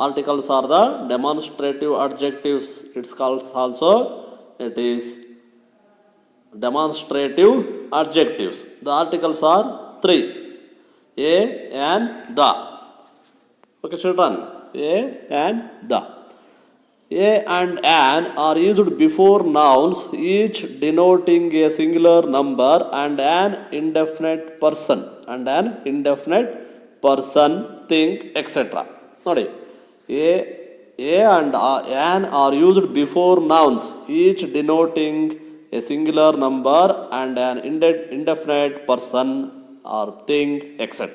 articles are the demonstrative adjectives. It's calls also it is demonstrative adjectives. The articles are 3: a, and the. Okay children, a and the. A and an are used before nouns, each denoting a singular number and an indefinite person. And an indefinite person, thing, etc. ನೋಡಿ, A and an are used before nouns, each denoting a singular number and an indefinite person or thing, etc.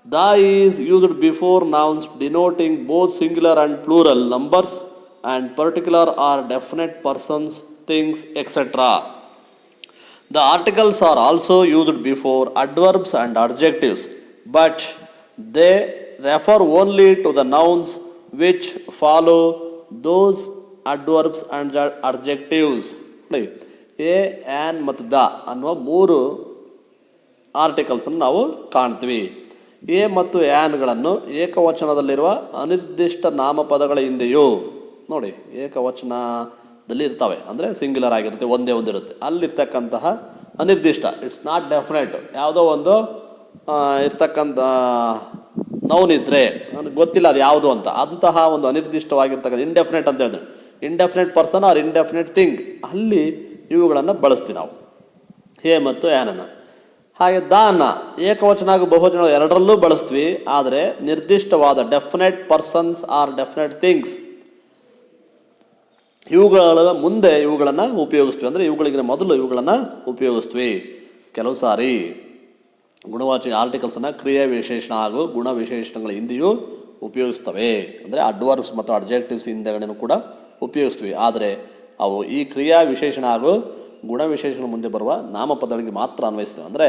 The is used before nouns denoting both singular and plural numbers and particular or definite persons, things, etc. The articles are also used before adverbs and adjectives, but they refer only to the nouns which follow those adverbs and adjectives. A an ಮತ್ತು the ಅನ್ನುವ ಮೂರು ಆರ್ಟಿಕಲ್ಸನ್ನು ನಾವು ಕಾಣ್ತೀವಿ. A ಮತ್ತು ಆ್ಯನ್ಗಳನ್ನು ಏಕವಚನದಲ್ಲಿರುವ ಅನಿರ್ದಿಷ್ಟ ನಾಮಪದಗಳ ಹಿಂದೆಯೂ ನೋಡಿ, ಏಕವಚನದಲ್ಲಿ ಇರ್ತವೆ ಅಂದರೆ ಸಿಂಗ್ಯುಲರ್ ಆಗಿರುತ್ತೆ, ಒಂದೇ ಒಂದಿರುತ್ತೆ. ಅಲ್ಲಿರ್ತಕ್ಕಂತಹ ಅನಿರ್ದಿಷ್ಟ, ಇಟ್ಸ್ ನಾಟ್ ಡೆಫಿನೆಟ್, ಯಾವುದೋ ಒಂದು ಇರ್ತಕ್ಕಂಥ ನೌನ್ ಇದ್ದರೆ ನನಗೆ ಗೊತ್ತಿಲ್ಲ ಅದು ಯಾವುದು ಅಂತ, ಅಂತಹ ಒಂದು ಅನಿರ್ದಿಷ್ಟವಾಗಿರ್ತಕ್ಕಂಥ ಇಂಡೆಫಿನೆಟ್ ಅಂತ ಹೇಳಿದ್ರೆ indefinite person or indefinite thing, ಅಲ್ಲಿ ಇವುಗಳನ್ನು ಬಳಸ್ತೀವಿ ನಾವು ಎ ಮತ್ತು ಆ್ಯನನ್ನು. ಹಾಗೆ ದಾನ ಏಕವಚನ ಹಾಗೂ ಬಹುವಚನ ಎರಡರಲ್ಲೂ ಬಳಸ್ತೀವಿ, ಆದರೆ ನಿರ್ದಿಷ್ಟವಾದ definite persons or definite things ಇವುಗಳ ಮುಂದೆ ಇವುಗಳನ್ನು ಉಪಯೋಗಿಸ್ತೀವಿ, ಅಂದರೆ ಇವುಗಳಿಗೆ ಮೊದಲು ಇವುಗಳನ್ನು ಉಪಯೋಗಿಸ್ತೀವಿ. ಕೆಲವು ಸಾರಿ ಗುಣವಾಚಕ ಆರ್ಟಿಕಲ್ಸನ್ನು ಕ್ರಿಯಾ ವಿಶೇಷಣ ಹಾಗೂ ಗುಣ ವಿಶೇಷಣಗಳ ಹಿಂದೆಯೂ ಉಪಯೋಗಿಸ್ತವೆ, ಅಂದರೆ ಅಡ್ವರ್ಬ್ಸ್ ಮತ್ತು ಅಡ್ಜೆಕ್ಟಿವ್ಸ್ ಹಿಂದೆಗಡೆನೂ ಕೂಡ ಉಪಯೋಗಿಸ್ತೀವಿ. ಆದರೆ ಅವು ಈ ಕ್ರಿಯಾ ವಿಶೇಷಣ ಹಾಗೂ ಗುಣ ವಿಶೇಷಣ ಮುಂದೆ ಬರುವ ನಾಮಪದಗಳಿಗೆ ಮಾತ್ರ ಅನ್ವಯಿಸ್ತವೆ. ಅಂದರೆ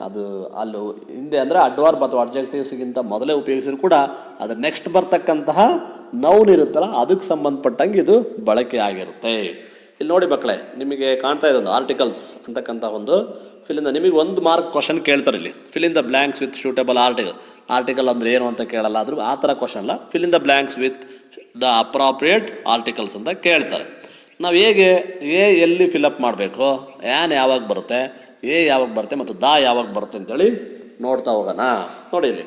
ಅದು ಅಲ್ಲಿ ಹಿಂದೆ ಅಂದರೆ ಅಡ್ವರ್ಬ್ ಅಥವಾ ಅಡ್ಜೆಕ್ಟಿವ್ಸ್ಗಿಂತ ಮೊದಲೇ ಉಪಯೋಗಿಸಿದ್ರು ಕೂಡ ಅದರ ನೆಕ್ಸ್ಟ್ ಬರ್ತಕ್ಕಂತಹ ನೌನ್ ಇರುತ್ತಲ್ಲ ಅದಕ್ಕೆ ಸಂಬಂಧಪಟ್ಟಂಗೆ ಇದು ಬಳಕೆ ಆಗಿರುತ್ತೆ. ಇಲ್ಲಿ ನೋಡಿ ಮಕ್ಕಳೇ, ನಿಮಗೆ ಕಾಣ್ತಾ ಇದೆ ಒಂದು ಆರ್ಟಿಕಲ್ಸ್ ಅಂತಕ್ಕಂಥ ಒಂದು ಫಿಲ್ಲಿಂದ ನಿಮಗೆ ಒಂದು ಮಾರ್ಕ್ ಕ್ವಶನ್ ಕೇಳ್ತಾರೆ. ಇಲ್ಲಿ fill in the blanks with suitable article. Article ಅಂದರೆ ಏನು ಅಂತ ಕೇಳಲ್ಲ, ಆದರೂ ಆ ಥರ ಕ್ವಶನ್ ಅಲ್ಲ, fill in the blanks with the appropriate articles ಅಂತ ಕೇಳ್ತಾರೆ. ನಾವು ಹೇಗೆ ಎ ಎಲ್ಲಿ ಫಿಲಪ್ ಮಾಡಬೇಕು, ಆ್ಯನ್ ಯಾವಾಗ ಬರುತ್ತೆ, ಎ ಯಾವಾಗ ಬರುತ್ತೆ ಮತ್ತು ದ ಯಾವಾಗ ಬರುತ್ತೆ ಅಂತೇಳಿ ನೋಡ್ತಾ ಹೋಗೋಣ. ನೋಡಿ, ಇಲ್ಲಿ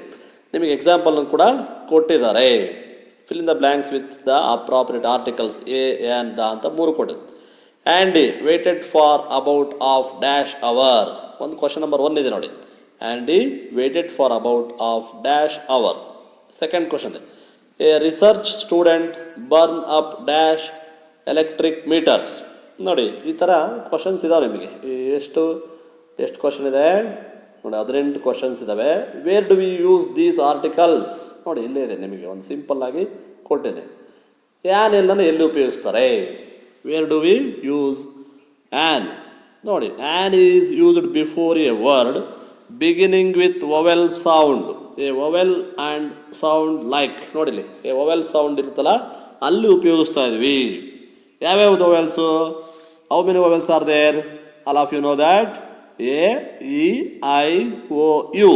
ನಿಮಗೆ ಎಕ್ಸಾಂಪಲ್ನ ಕೂಡ ಕೊಟ್ಟಿದ್ದಾರೆ. Fill in the blanks with the appropriate articles a an the ಅಂತ ಮೂರು ಕೊಟ್ಟಿದ್ದು. Andy waited for about of dash hour. ಒಂದು ಕ್ವಶನ್ ನಂಬರ್ 1 ಇದೆ ನೋಡಿ, Andy waited for about of dash hour. Second question, a research student burn up dash electric meters. ನೋಡಿ, ಈ ಥರ questions ಇದಾವೆ ನಿಮಗೆ. ಎಷ್ಟು ಕ್ವಶನ್ ಇದೆ ನೋಡಿ, 18 ಕ್ವಶನ್ಸ್ ಇದ್ದಾವೆ. Wear do we use these articles? ನೋಡಿ, ಇಲ್ಲೇ ಇದೆ ನಿಮಗೆ ಒಂದು ಸಿಂಪಲ್ ಆಗಿ ಕೊಟ್ಟಿದೆ. ಆ್ಯನ್ ಎಲ್ಲನೂ ಎಲ್ಲಿ ಉಪಯೋಗಿಸ್ತಾರೆ? Where do we use an? ನೋಡಿ, an is used before a word beginning with vowel sound. A vowel and sound like. ನೋಡಿಲಿ, ಎ ವೊವೆಲ್ ಸೌಂಡ್ ಇರುತ್ತಲ್ಲ ಅಲ್ಲಿ ಉಪಯೋಗಿಸ್ತಾ ಇದ್ವಿ. ಯಾವ್ಯಾವ vowels? How many vowels are there? All of you know that A E I O U,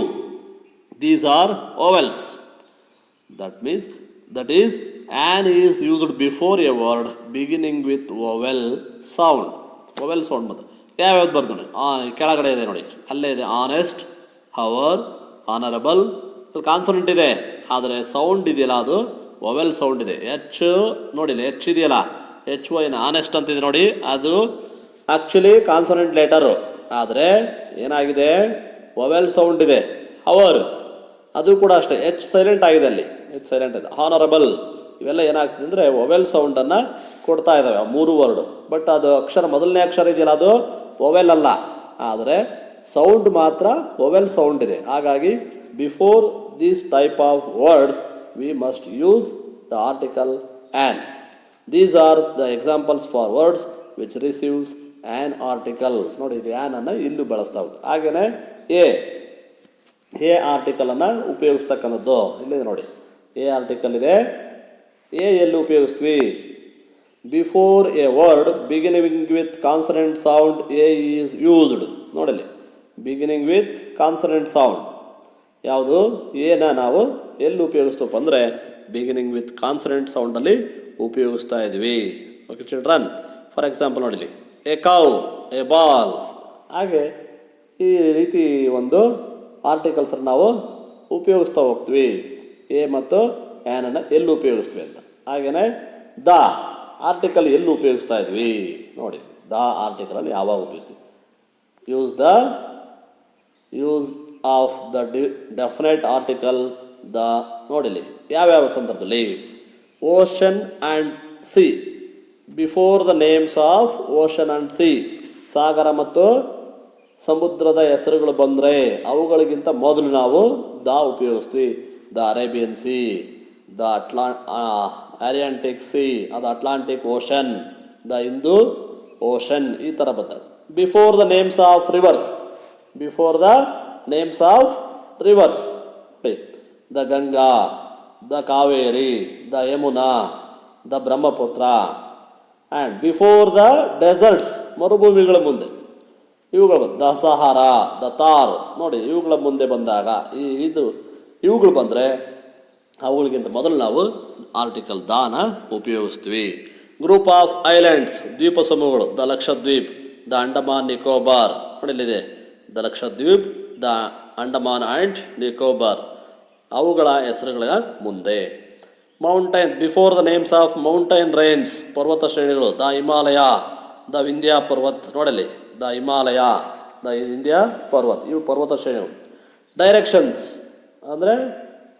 these are vowels. That is an is used before a word beginning with vowel sound. Vowel sound ಮತ್ತು ಯಾವ್ಯಾವ್ದು ಬರ್ದು ನೋಡಿ, ಕೆಳಗಡೆ ಇದೆ ನೋಡಿ, ಅಲ್ಲೇ ಇದೆ honest, hour, honourable. ಅಲ್ಲಿ ಕಾನ್ಸೊನೆಂಟ್ ಇದೆ, ಆದರೆ ಸೌಂಡ್ ಇದೆಯಲ್ಲ ಅದು ವೊವೆಲ್ ಸೌಂಡ್ ಇದೆ. ಎಚ್ ನೋಡಿಲ್ಲ, ಎಚ್ ಇದೆಯಲ್ಲ, ಎಚ್ ಒ ಏನು ಆನೆಸ್ಟ್ ಅಂತಿದೆ ನೋಡಿ, ಅದು ಆ್ಯಕ್ಚುಲಿ ಕಾನ್ಸೊನೆಂಟ್ ಲೆಟರು, ಆದರೆ ಏನಾಗಿದೆ ವೊವೆಲ್ ಸೌಂಡ್ ಇದೆ. ಹವರ್ ಅದು ಕೂಡ ಅಷ್ಟೇ, ಎಚ್ ಸೈಲೆಂಟ್ ಆಗಿದೆ, ಅಲ್ಲಿ ಎಚ್ ಸೈಲೆಂಟ್ ಇದೆ. ಹಾನರಬಲ್ ಇವೆಲ್ಲ ಏನಾಗ್ತದೆ ಅಂದರೆ ವೊವೆಲ್ ಸೌಂಡನ್ನು ಕೊಡ್ತಾ ಇದ್ದಾವೆ ಆ ಮೂರು ವರ್ಡು. ಬಟ್ ಅದು ಅಕ್ಷರ, ಮೊದಲನೇ ಅಕ್ಷರ ಇದೆಯಲ್ಲ ಅದು ವೊವೆಲ್ ಅಲ್ಲ, ಆದರೆ ಸೌಂಡ್ ಮಾತ್ರ ವೊವೆಲ್ ಸೌಂಡ್ ಇದೆ. ಹಾಗಾಗಿ before these type of words we must use the article an. These are the examples for words which receives an article. ನೋಡಿ, ಇದು ಆ್ಯನನ್ನು ಇಲ್ಲೂ ಬಳಸ್ತಾ ಹೋಗುತ್ತೆ. ಹಾಗೆಯೇ ಎ ಆರ್ಟಿಕಲನ್ನು ಉಪಯೋಗಿಸ್ತಕ್ಕಂಥದ್ದು ಇಲ್ಲಿದೆ ನೋಡಿ, ಎ ಆರ್ಟಿಕಲ್ ಇದೆ. ಎ ಎಲ್ಲಿ ಉಪಯೋಗಿಸ್ತೀವಿ? Before a word beginning with consonant sound A is used. ನೋಡಲಿ, ಬಿಗಿನಿಂಗ್ ವಿತ್ ಕಾನ್ಸನೆಂಟ್ ಸೌಂಡ್ ಯಾವುದು? ಎನ ನಾವು ಎಲ್ಲಿ ಉಪಯೋಗಿಸ್ತಪ್ಪ ಅಂದರೆ ಬಿಗಿನಿಂಗ್ ವಿತ್ ಕಾನ್ಸನೆಂಟ್ ಸೌಂಡಲ್ಲಿ ಉಪಯೋಗಿಸ್ತಾ ಇದ್ವಿ. ಓಕೆ ಚಿಲ್ಡ್ರನ್, ಫಾರ್ ಎಕ್ಸಾಂಪಲ್ ನೋಡಿಲಿ, ಎ ಕೌ, ಎ ಬಾಲ್. ಹಾಗೆ ಈ ರೀತಿ ಒಂದು ಆರ್ಟಿಕಲ್ಸನ್ನು ನಾವು ಉಪಯೋಗಿಸ್ತಾ ಹೋಗ್ತೀವಿ. ಎ ಮತ್ತು ಆ್ಯನನ್ನು ಎಲ್ಲಿ ಉಪಯೋಗಿಸ್ತೀವಿ ಅಂತ. ಹಾಗೆಯೇ ದ ಆರ್ಟಿಕಲ್ ಎಲ್ಲಿ ಉಪಯೋಗಿಸ್ತಾ ಇದ್ವಿ ನೋಡಿ, ದ ಆರ್ಟಿಕಲಲ್ಲಿ ಯಾವಾಗ ಉಪಯೋಗಿಸ್ತೀವಿ? Use of the definite article the ನೋಡಿಲಿ ಯಾವ್ಯಾವ ಸಂದರ್ಭದಲ್ಲಿ? Ocean and sea, before the names of ocean and sea, ಸಾಗರ ಮತ್ತು ಸಮುದ್ರದ ಹೆಸರುಗಳು ಬಂದರೆ ಅವುಗಳಿಗಿಂತ ಮೊದಲು ನಾವು ದ ಉಪಯೋಗಿಸ್ತೀವಿ. The Arabian sea, the Atlantic sea, ಅದು Atlantic ocean, the Hindu ocean, ಈ ಥರ ಬರ್ತದೆ. Before the names of rivers, before the names of rivers, the Ganga, the Kaveri, the Yamuna, the Brahmaputra. And before the deserts, ಮರುಭೂಮಿಗಳ ಮುಂದೆ ಇವುಗಳು ದ ಸಹಾರಾ, ದ ತಾರ್, ನೋಡಿ ಇವುಗಳ ಮುಂದೆ ಬಂದಾಗ ಇವುಗಳು ಬಂದರೆ ಅವುಗಳಿಗಿಂತ ಮೊದಲು ನಾವು ಆರ್ಟಿಕಲ್ ದಾನ ಉಪಯೋಗಿಸ್ತೀವಿ. ಗ್ರೂಪ್ ಆಫ್ ಐಲ್ಯಾಂಡ್ಸ್, ದ್ವೀಪ ಸಮೂಹಗಳು, ದ ಲಕ್ಷದ್ವೀಪ್, ದ ಅಂಡಮಾನ್ ನಿಕೋಬಾರ್, ನೋಡಿಲ್ಲಿದೆ the Lakshadweep, the Andaman and Nicobar, ಅವುಗಳ ಹೆಸರುಗಳ ಮುಂದೆ. Mountain, before the names of mountain range, ಪರ್ವತ ಶ್ರೇಣಿಗಳು, ದ ಹಿಮಾಲಯ, ದ ವಿಂಧ್ಯ ಪರ್ವತ್, ನೋಡಲಿ ದ ಹಿಮಾಲಯ, ದ ವಿಂಧ್ಯ ಪರ್ವತ್, ಇವು ಪರ್ವತ ಶ್ರೇಣಿಗಳು. ಡೈರೆಕ್ಷನ್ಸ್ ಅಂದರೆ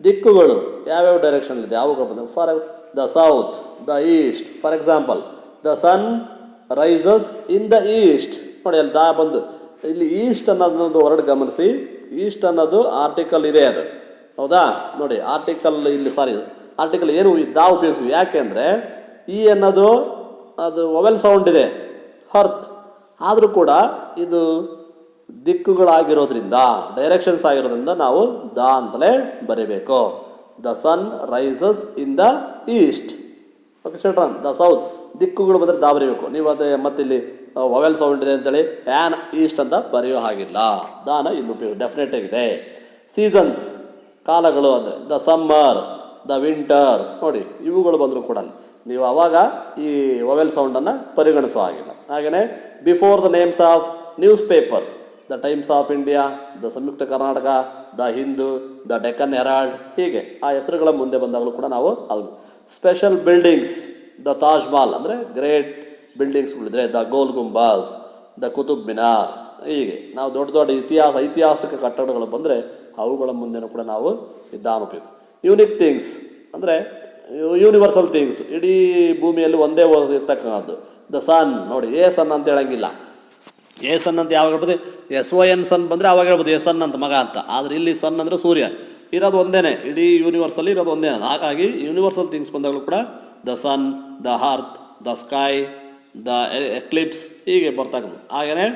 ದಿಕ್ಕುಗಳು, ಯಾವ್ಯಾವ ಡೈರೆಕ್ಷನ್ ಇದೆ ಅವುಗಳು ಬಂದ. For the south, the east, for example the sun rises in the east, ನೋಡಿ ಅಲ್ಲಿ ದಾ ಬಂದು ಇಲ್ಲಿ ಈಸ್ಟ್ ಅನ್ನೋದೊಂದು ವರ್ಡ್ ಗಮನಿಸಿ. ಈಸ್ಟ್ ಅನ್ನೋದು ಆರ್ಟಿಕಲ್ ಇದೆ, ಅದು ಹೌದಾ? ನೋಡಿ ಆರ್ಟಿಕಲ್ ಇಲ್ಲಿ ಆರ್ಟಿಕಲ್ ಏನು ದಾ ಉಪಯೋಗಿಸ್ತೀವಿ, ಯಾಕೆ ಅಂದರೆ ಈ ಅನ್ನೋದು ಅದು ವೊವೆಲ್ ಸೌಂಡ್ ಇದೆ, ಹರ್ತ್, ಆದರೂ ಕೂಡ ಇದು ದಿಕ್ಕುಗಳಾಗಿರೋದ್ರಿಂದ, ಡೈರೆಕ್ಷನ್ಸ್ ಆಗಿರೋದ್ರಿಂದ ನಾವು ದ ಅಂತಲೇ ಬರೀಬೇಕು. The sun rises in the east, okay children. The south, ದಿಕ್ಕುಗಳು ಬಂದರೆ ದಾ ಬರೀಬೇಕು. ನೀವು ಅದೇ ಮತ್ತಿಲ್ಲಿ ವೊವೆಲ್ ಸೌಂಡ್ ಇದೆ ಅಂತೇಳಿ ಆ್ಯನ್ ಈಸ್ಟ್ ಅಂತ ಬರೆಯೋ ಹಾಗಿಲ್ಲ, ದಾನ ಇಲ್ಲಿ ಉಪಯೋಗ ಡೆಫಿನೆಟ್ ಆಗಿದೆ. ಸೀಸನ್ಸ್, ಕಾಲಗಳು ಅಂದರೆ ದ ಸಮ್ಮರ್, ದ ವಿಂಟರ್, ನೋಡಿ ಇವುಗಳು ಬಂದರೂ ಕೂಡ ನೀವು ಆವಾಗ ಈ ವೊವೆಲ್ ಸೌಂಡನ್ನು ಪರಿಗಣಿಸೋ ಹಾಗಿಲ್ಲ. ಹಾಗೆಯೇ before the names of newspapers, the Times of India, the Samyukta Karnataka, the Hindu, the Deccan Herald, ಹೀಗೆ ಆ ಹೆಸರುಗಳ ಮುಂದೆ ಬಂದಾಗಲೂ ಕೂಡ ನಾವು ಅದು. Special buildings, the Taj Mahal ಅಂದರೆ ಗ್ರೇಟ್ ಬಿಲ್ಡಿಂಗ್ಸ್ಗಳಿದ್ರೆ, ದ ಗೋಲ್ ಗುಂಬಾಸ್, ದ ಕುತುಬ್ ಮಿನಾರ್, ಹೀಗೆ ನಾವು ದೊಡ್ಡ ದೊಡ್ಡ ಐತಿಹಾಸಿಕ ಕಟ್ಟಡಗಳು ಬಂದರೆ ಅವುಗಳ ಮುಂದೆನೂ ಕೂಡ ನಾವು ದಾನ ಉಪಯೋಗ. ಯೂನಿಕ್ ಥಿಂಗ್ಸ್ ಅಂದರೆ ಯೂನಿವರ್ಸಲ್ ಥಿಂಗ್ಸ್, ಇಡೀ ಭೂಮಿಯಲ್ಲಿ ಒಂದೇ ಇರ್ತಕ್ಕಂಥದ್ದು. ದ ಸನ್, ನೋಡಿ ಎ ಸನ್ ಅಂತ ಹೇಳಂಗಿಲ್ಲ, ಎ ಸನ್ ಅಂತ ಯಾವಾಗ ಹೇಳ್ಬೋದು, SON ಸನ್ ಬಂದರೆ ಅವಾಗ ಹೇಳ್ಬೋದು ಎ ಸನ್ ಅಂತ ಮಗ ಅಂತ. ಆದರೆ ಇಲ್ಲಿ ಸನ್ ಅಂದರೆ ಸೂರ್ಯ, ಇರೋದು ಒಂದೇ, ಇಡೀ ಯೂನಿವರ್ಸಲ್ಲಿ ಇರೋದು ಒಂದೇ. ಹಾಗಾಗಿ ಯೂನಿವರ್ಸಲ್ ಥಿಂಗ್ಸ್ ಬಂದಾಗಲೂ ಕೂಡ the sun, the earth, the sky, the eclipse, ಹೀಗೆ ಬರ್ತಕ್ಕಂಥ. ಹಾಗೆಯೇ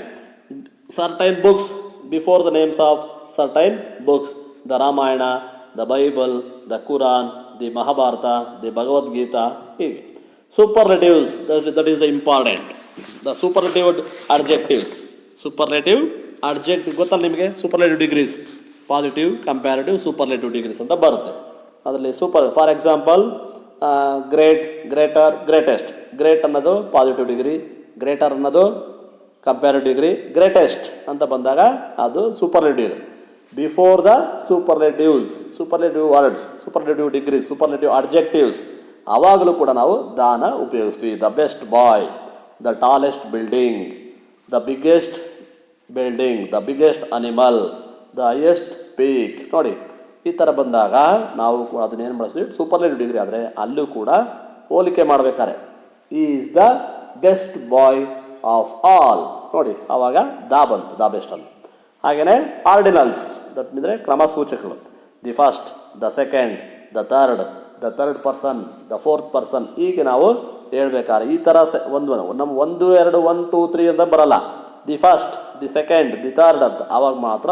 certain books, before the names of certain books, the Ramayana, the Bible, the Quran, the Mahabharata, the Bhagavad Gita, ಹೀಗೆ. Superlatives, that is the important. The superlative adjectives, superlative adjective ಗೊತ್ತಲ್ಲ ನಿಮಗೆ? Superlative degrees, positive, comparative, superlative degrees ಅಂತ ಬರುತ್ತೆ. ಅದರಲ್ಲಿ for example great, greater, greatest. Great ಅನ್ನೋದು positive degree, greater ಅನ್ನೋದು comparative degree, greatest ಅಂತ ಬಂದಾಗ ಅದು ಸೂಪರ್ಲೇಟಿವ್ ಇದೆ. Before the superlatives, superlative words, superlative degrees, superlative adjectives, ಆವಾಗಲೂ ಕೂಡ ನಾವು ದಾನ ಉಪಯೋಗಿಸ್ತೀವಿ. The best boy, the tallest building, the biggest building, the biggest animal, the highest peak, ನೋಡಿ ಈ ಥರ ಬಂದಾಗ ನಾವು ಅದನ್ನೇನು ಬಳಸ್ತೀವಿ, ಸೂಪರ್ಲೇಟಿವ್ ಡಿಗ್ರಿ. ಆದರೆ ಅಲ್ಲೂ ಕೂಡ ಹೋಲಿಕೆ ಮಾಡಬೇಕಾದ್ರೆ is the best boy of all, ನೋಡಿ ಆವಾಗ ದಾ ಬಂತು, ದ ಬೆಸ್ಟ್ ಅಂತ. ಹಾಗೆಯೇ ಆರ್ಡಿನಲ್ಸ್, ದಟ್ ಅಂದರೆ ಕ್ರಮಸೂಚಕಗಳು. The first, the second, the third person, the fourth person, ಹೀಗೆ ನಾವು ಹೇಳ್ಬೇಕಾದ್ರೆ ಈ ಥರ ಒಂದು 1, 2, 1, 2, 3 ಅಂತ ಬರಲ್ಲ. The first, the second, the third ಅಂತ ಆವಾಗ ಮಾತ್ರ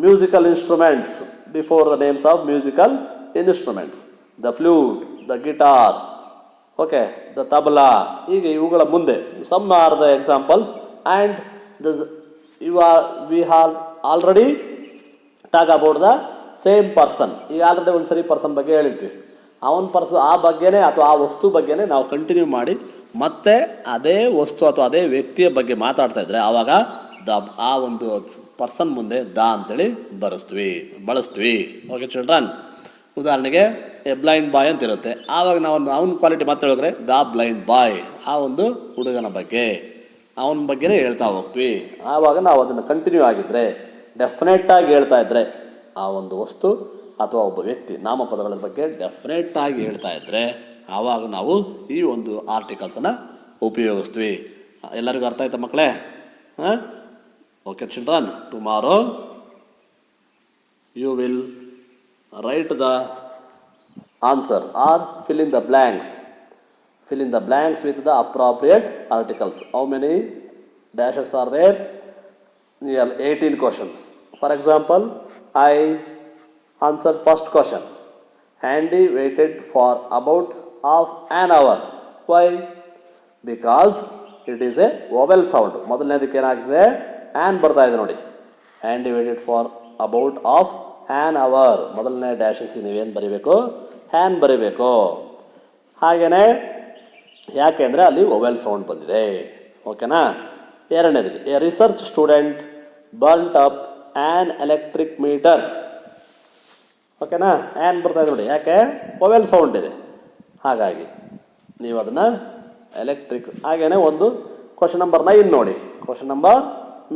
musical instruments, before the names of musical instruments, the flute, the guitar, okay, the tabla, ಹೀಗೆ ಇವುಗಳ ಮುಂದೆ. Some are the examples and we have already talk about the same person. ಈಗ already ಒಂದು ಸರಿ person ಬಗ್ಗೆ ಹೇಳಿರ್ತೀವಿ, ಆ ಬಗ್ಗೆನೇ ಅಥವಾ ಆ ವಸ್ತು ಬಗ್ಗೆನೇ ನಾವು ಕಂಟಿನ್ಯೂ ಮಾಡಿ ಮತ್ತೆ ಅದೇ ವಸ್ತು ಅಥವಾ ಅದೇ ವ್ಯಕ್ತಿಯ ಬಗ್ಗೆ ಮಾತಾಡ್ತಾ ಇದ್ರೆ ಆವಾಗ ಆ ಒಂದು ಪರ್ಸನ್ ಮುಂದೆ ದ ಅಂತೇಳಿ ಬಳಸ್ತೀವಿ. ಓಕೆ ಚಿಲ್ಡ್ರನ್, ಉದಾಹರಣೆಗೆ ಎ ಬ್ಲೈಂಡ್ ಬಾಯ್ ಅಂತ ಇರುತ್ತೆ. ಆವಾಗ ನಾವು ಅವನ ಕ್ವಾಲಿಟಿ ಮಾತಾಡಿದ್ರೆ ದ ಬ್ಲೈಂಡ್ ಬಾಯ್, ಆ ಒಂದು ಹುಡುಗನ ಬಗ್ಗೆ, ಅವನ ಬಗ್ಗೆನೇ ಹೇಳ್ತಾ ಹೋಗ್ತೀವಿ. ಆವಾಗ ನಾವು ಅದನ್ನು ಕಂಟಿನ್ಯೂ ಆಗಿದ್ದರೆ, ಡೆಫಿನೆಟ್ಟಾಗಿ ಹೇಳ್ತಾ ಇದ್ದರೆ, ಆ ಒಂದು ವಸ್ತು ಅಥವಾ ಒಬ್ಬ ವ್ಯಕ್ತಿ ನಾಮಪದಗಳ ಬಗ್ಗೆ ಡೆಫಿನೆಟ್ಟಾಗಿ ಹೇಳ್ತಾ ಇದ್ದರೆ ಆವಾಗ ನಾವು ಈ ಒಂದು ಆರ್ಟಿಕಲ್ಸನ್ನು ಉಪಯೋಗಿಸ್ತೀವಿ. ಎಲ್ಲರಿಗೂ ಅರ್ಥ ಆಯ್ತಾ ಮಕ್ಕಳೇ? ಹಾಂ, okay children, tomorrow you will write the answer or fill in the blanks. Fill in the blanks with the appropriate articles. How many dashes are there? Near 18 questions. For example, I answered first question. Andy waited for about half an hour. Why? Because it is a vowel sound. ಮೊದಲನೇದಕ್ಕೆ ಏನಾಗ್ತದೆ? An ಬರ್ತಾ ಇದೆ ನೋಡಿ. Andy waited for about half an hour. ಮೊದಲನೇ dashes ನೀವೇನು ಬರೀಬೇಕು? ಹ್ಯಾನ್ ಬರೀಬೇಕು. ಹಾಗೆಯೇ ಯಾಕೆ ಅಂದರೆ ಅಲ್ಲಿ ವೊವೆಲ್ ಸೌಂಡ್ ಬಂದಿದೆ. ಓಕೆನಾ? ಎರಡನೇದಕ್ಕೆ a research student burnt up an electric meters. ಓಕೆನಾ? ಆ್ಯನ್ ಬರ್ತಾ ಇದೆ ನೋಡಿ, ಯಾಕೆ? ವೊವೆಲ್ ಸೌಂಡ್ ಇದೆ. ಹಾಗಾಗಿ ನೀವು ಅದನ್ನು ಎಲೆಕ್ಟ್ರಿಕ್. ಹಾಗೆಯೇ ಒಂದು ಕ್ವಶನ್ ನಂಬರ್ 9 ನೋಡಿ. Question number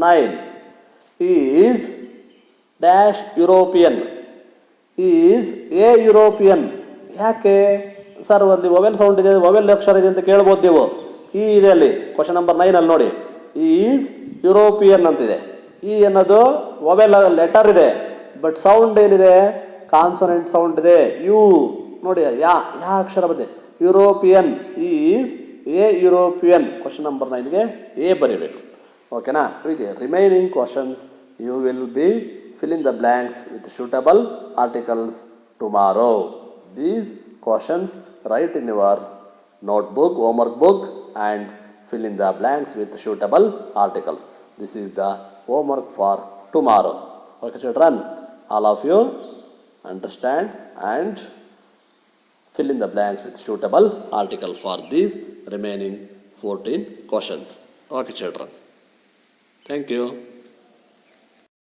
9 is dash European. Is a European. ಯಾಕೆ ಸರ್ ಅಲ್ಲಿ ವೊವೆಲ್ ಸೌಂಡ್ ಇದೆ, ವೊವೆಲ್ ಅಕ್ಷರ ಇದೆ ಅಂತ ಕೇಳ್ಬೋದು ನೀವು. ಈ ಇದೆ ಅಲ್ಲಿ ಕ್ವಶನ್ ನಂಬರ್ 9 ಅಲ್ಲಿ ನೋಡಿ, ಈಸ್ ಯುರೋಪಿಯನ್ ಅಂತಿದೆ. ಈ ಅನ್ನೋದು ವೊವೆಲ್ ಲೆಟರ್ ಇದೆ, ಬಟ್ ಸೌಂಡ್ ಏನಿದೆ? ಕಾನ್ಸೊನೆಂಟ್ ಸೌಂಡ್ ಇದೆ. ಯು ನೋಡಿ, ಯಾ ಅಕ್ಷರ ಬಂದಿದೆ? European. Is a European. Question number 9ಗೆ ಎ ಬರೀಬೇಕು. ಓಕೆನಾ? ಹೀಗೆ remaining questions you will be fill in the blanks with suitable articles tomorrow. These questions write in your notebook, homework book, and fill in the blanks with suitable articles. This is the homework for tomorrow. Okay children, all of you understand and fill in the blanks with suitable article for these remaining 14 questions. Okay children, thank you.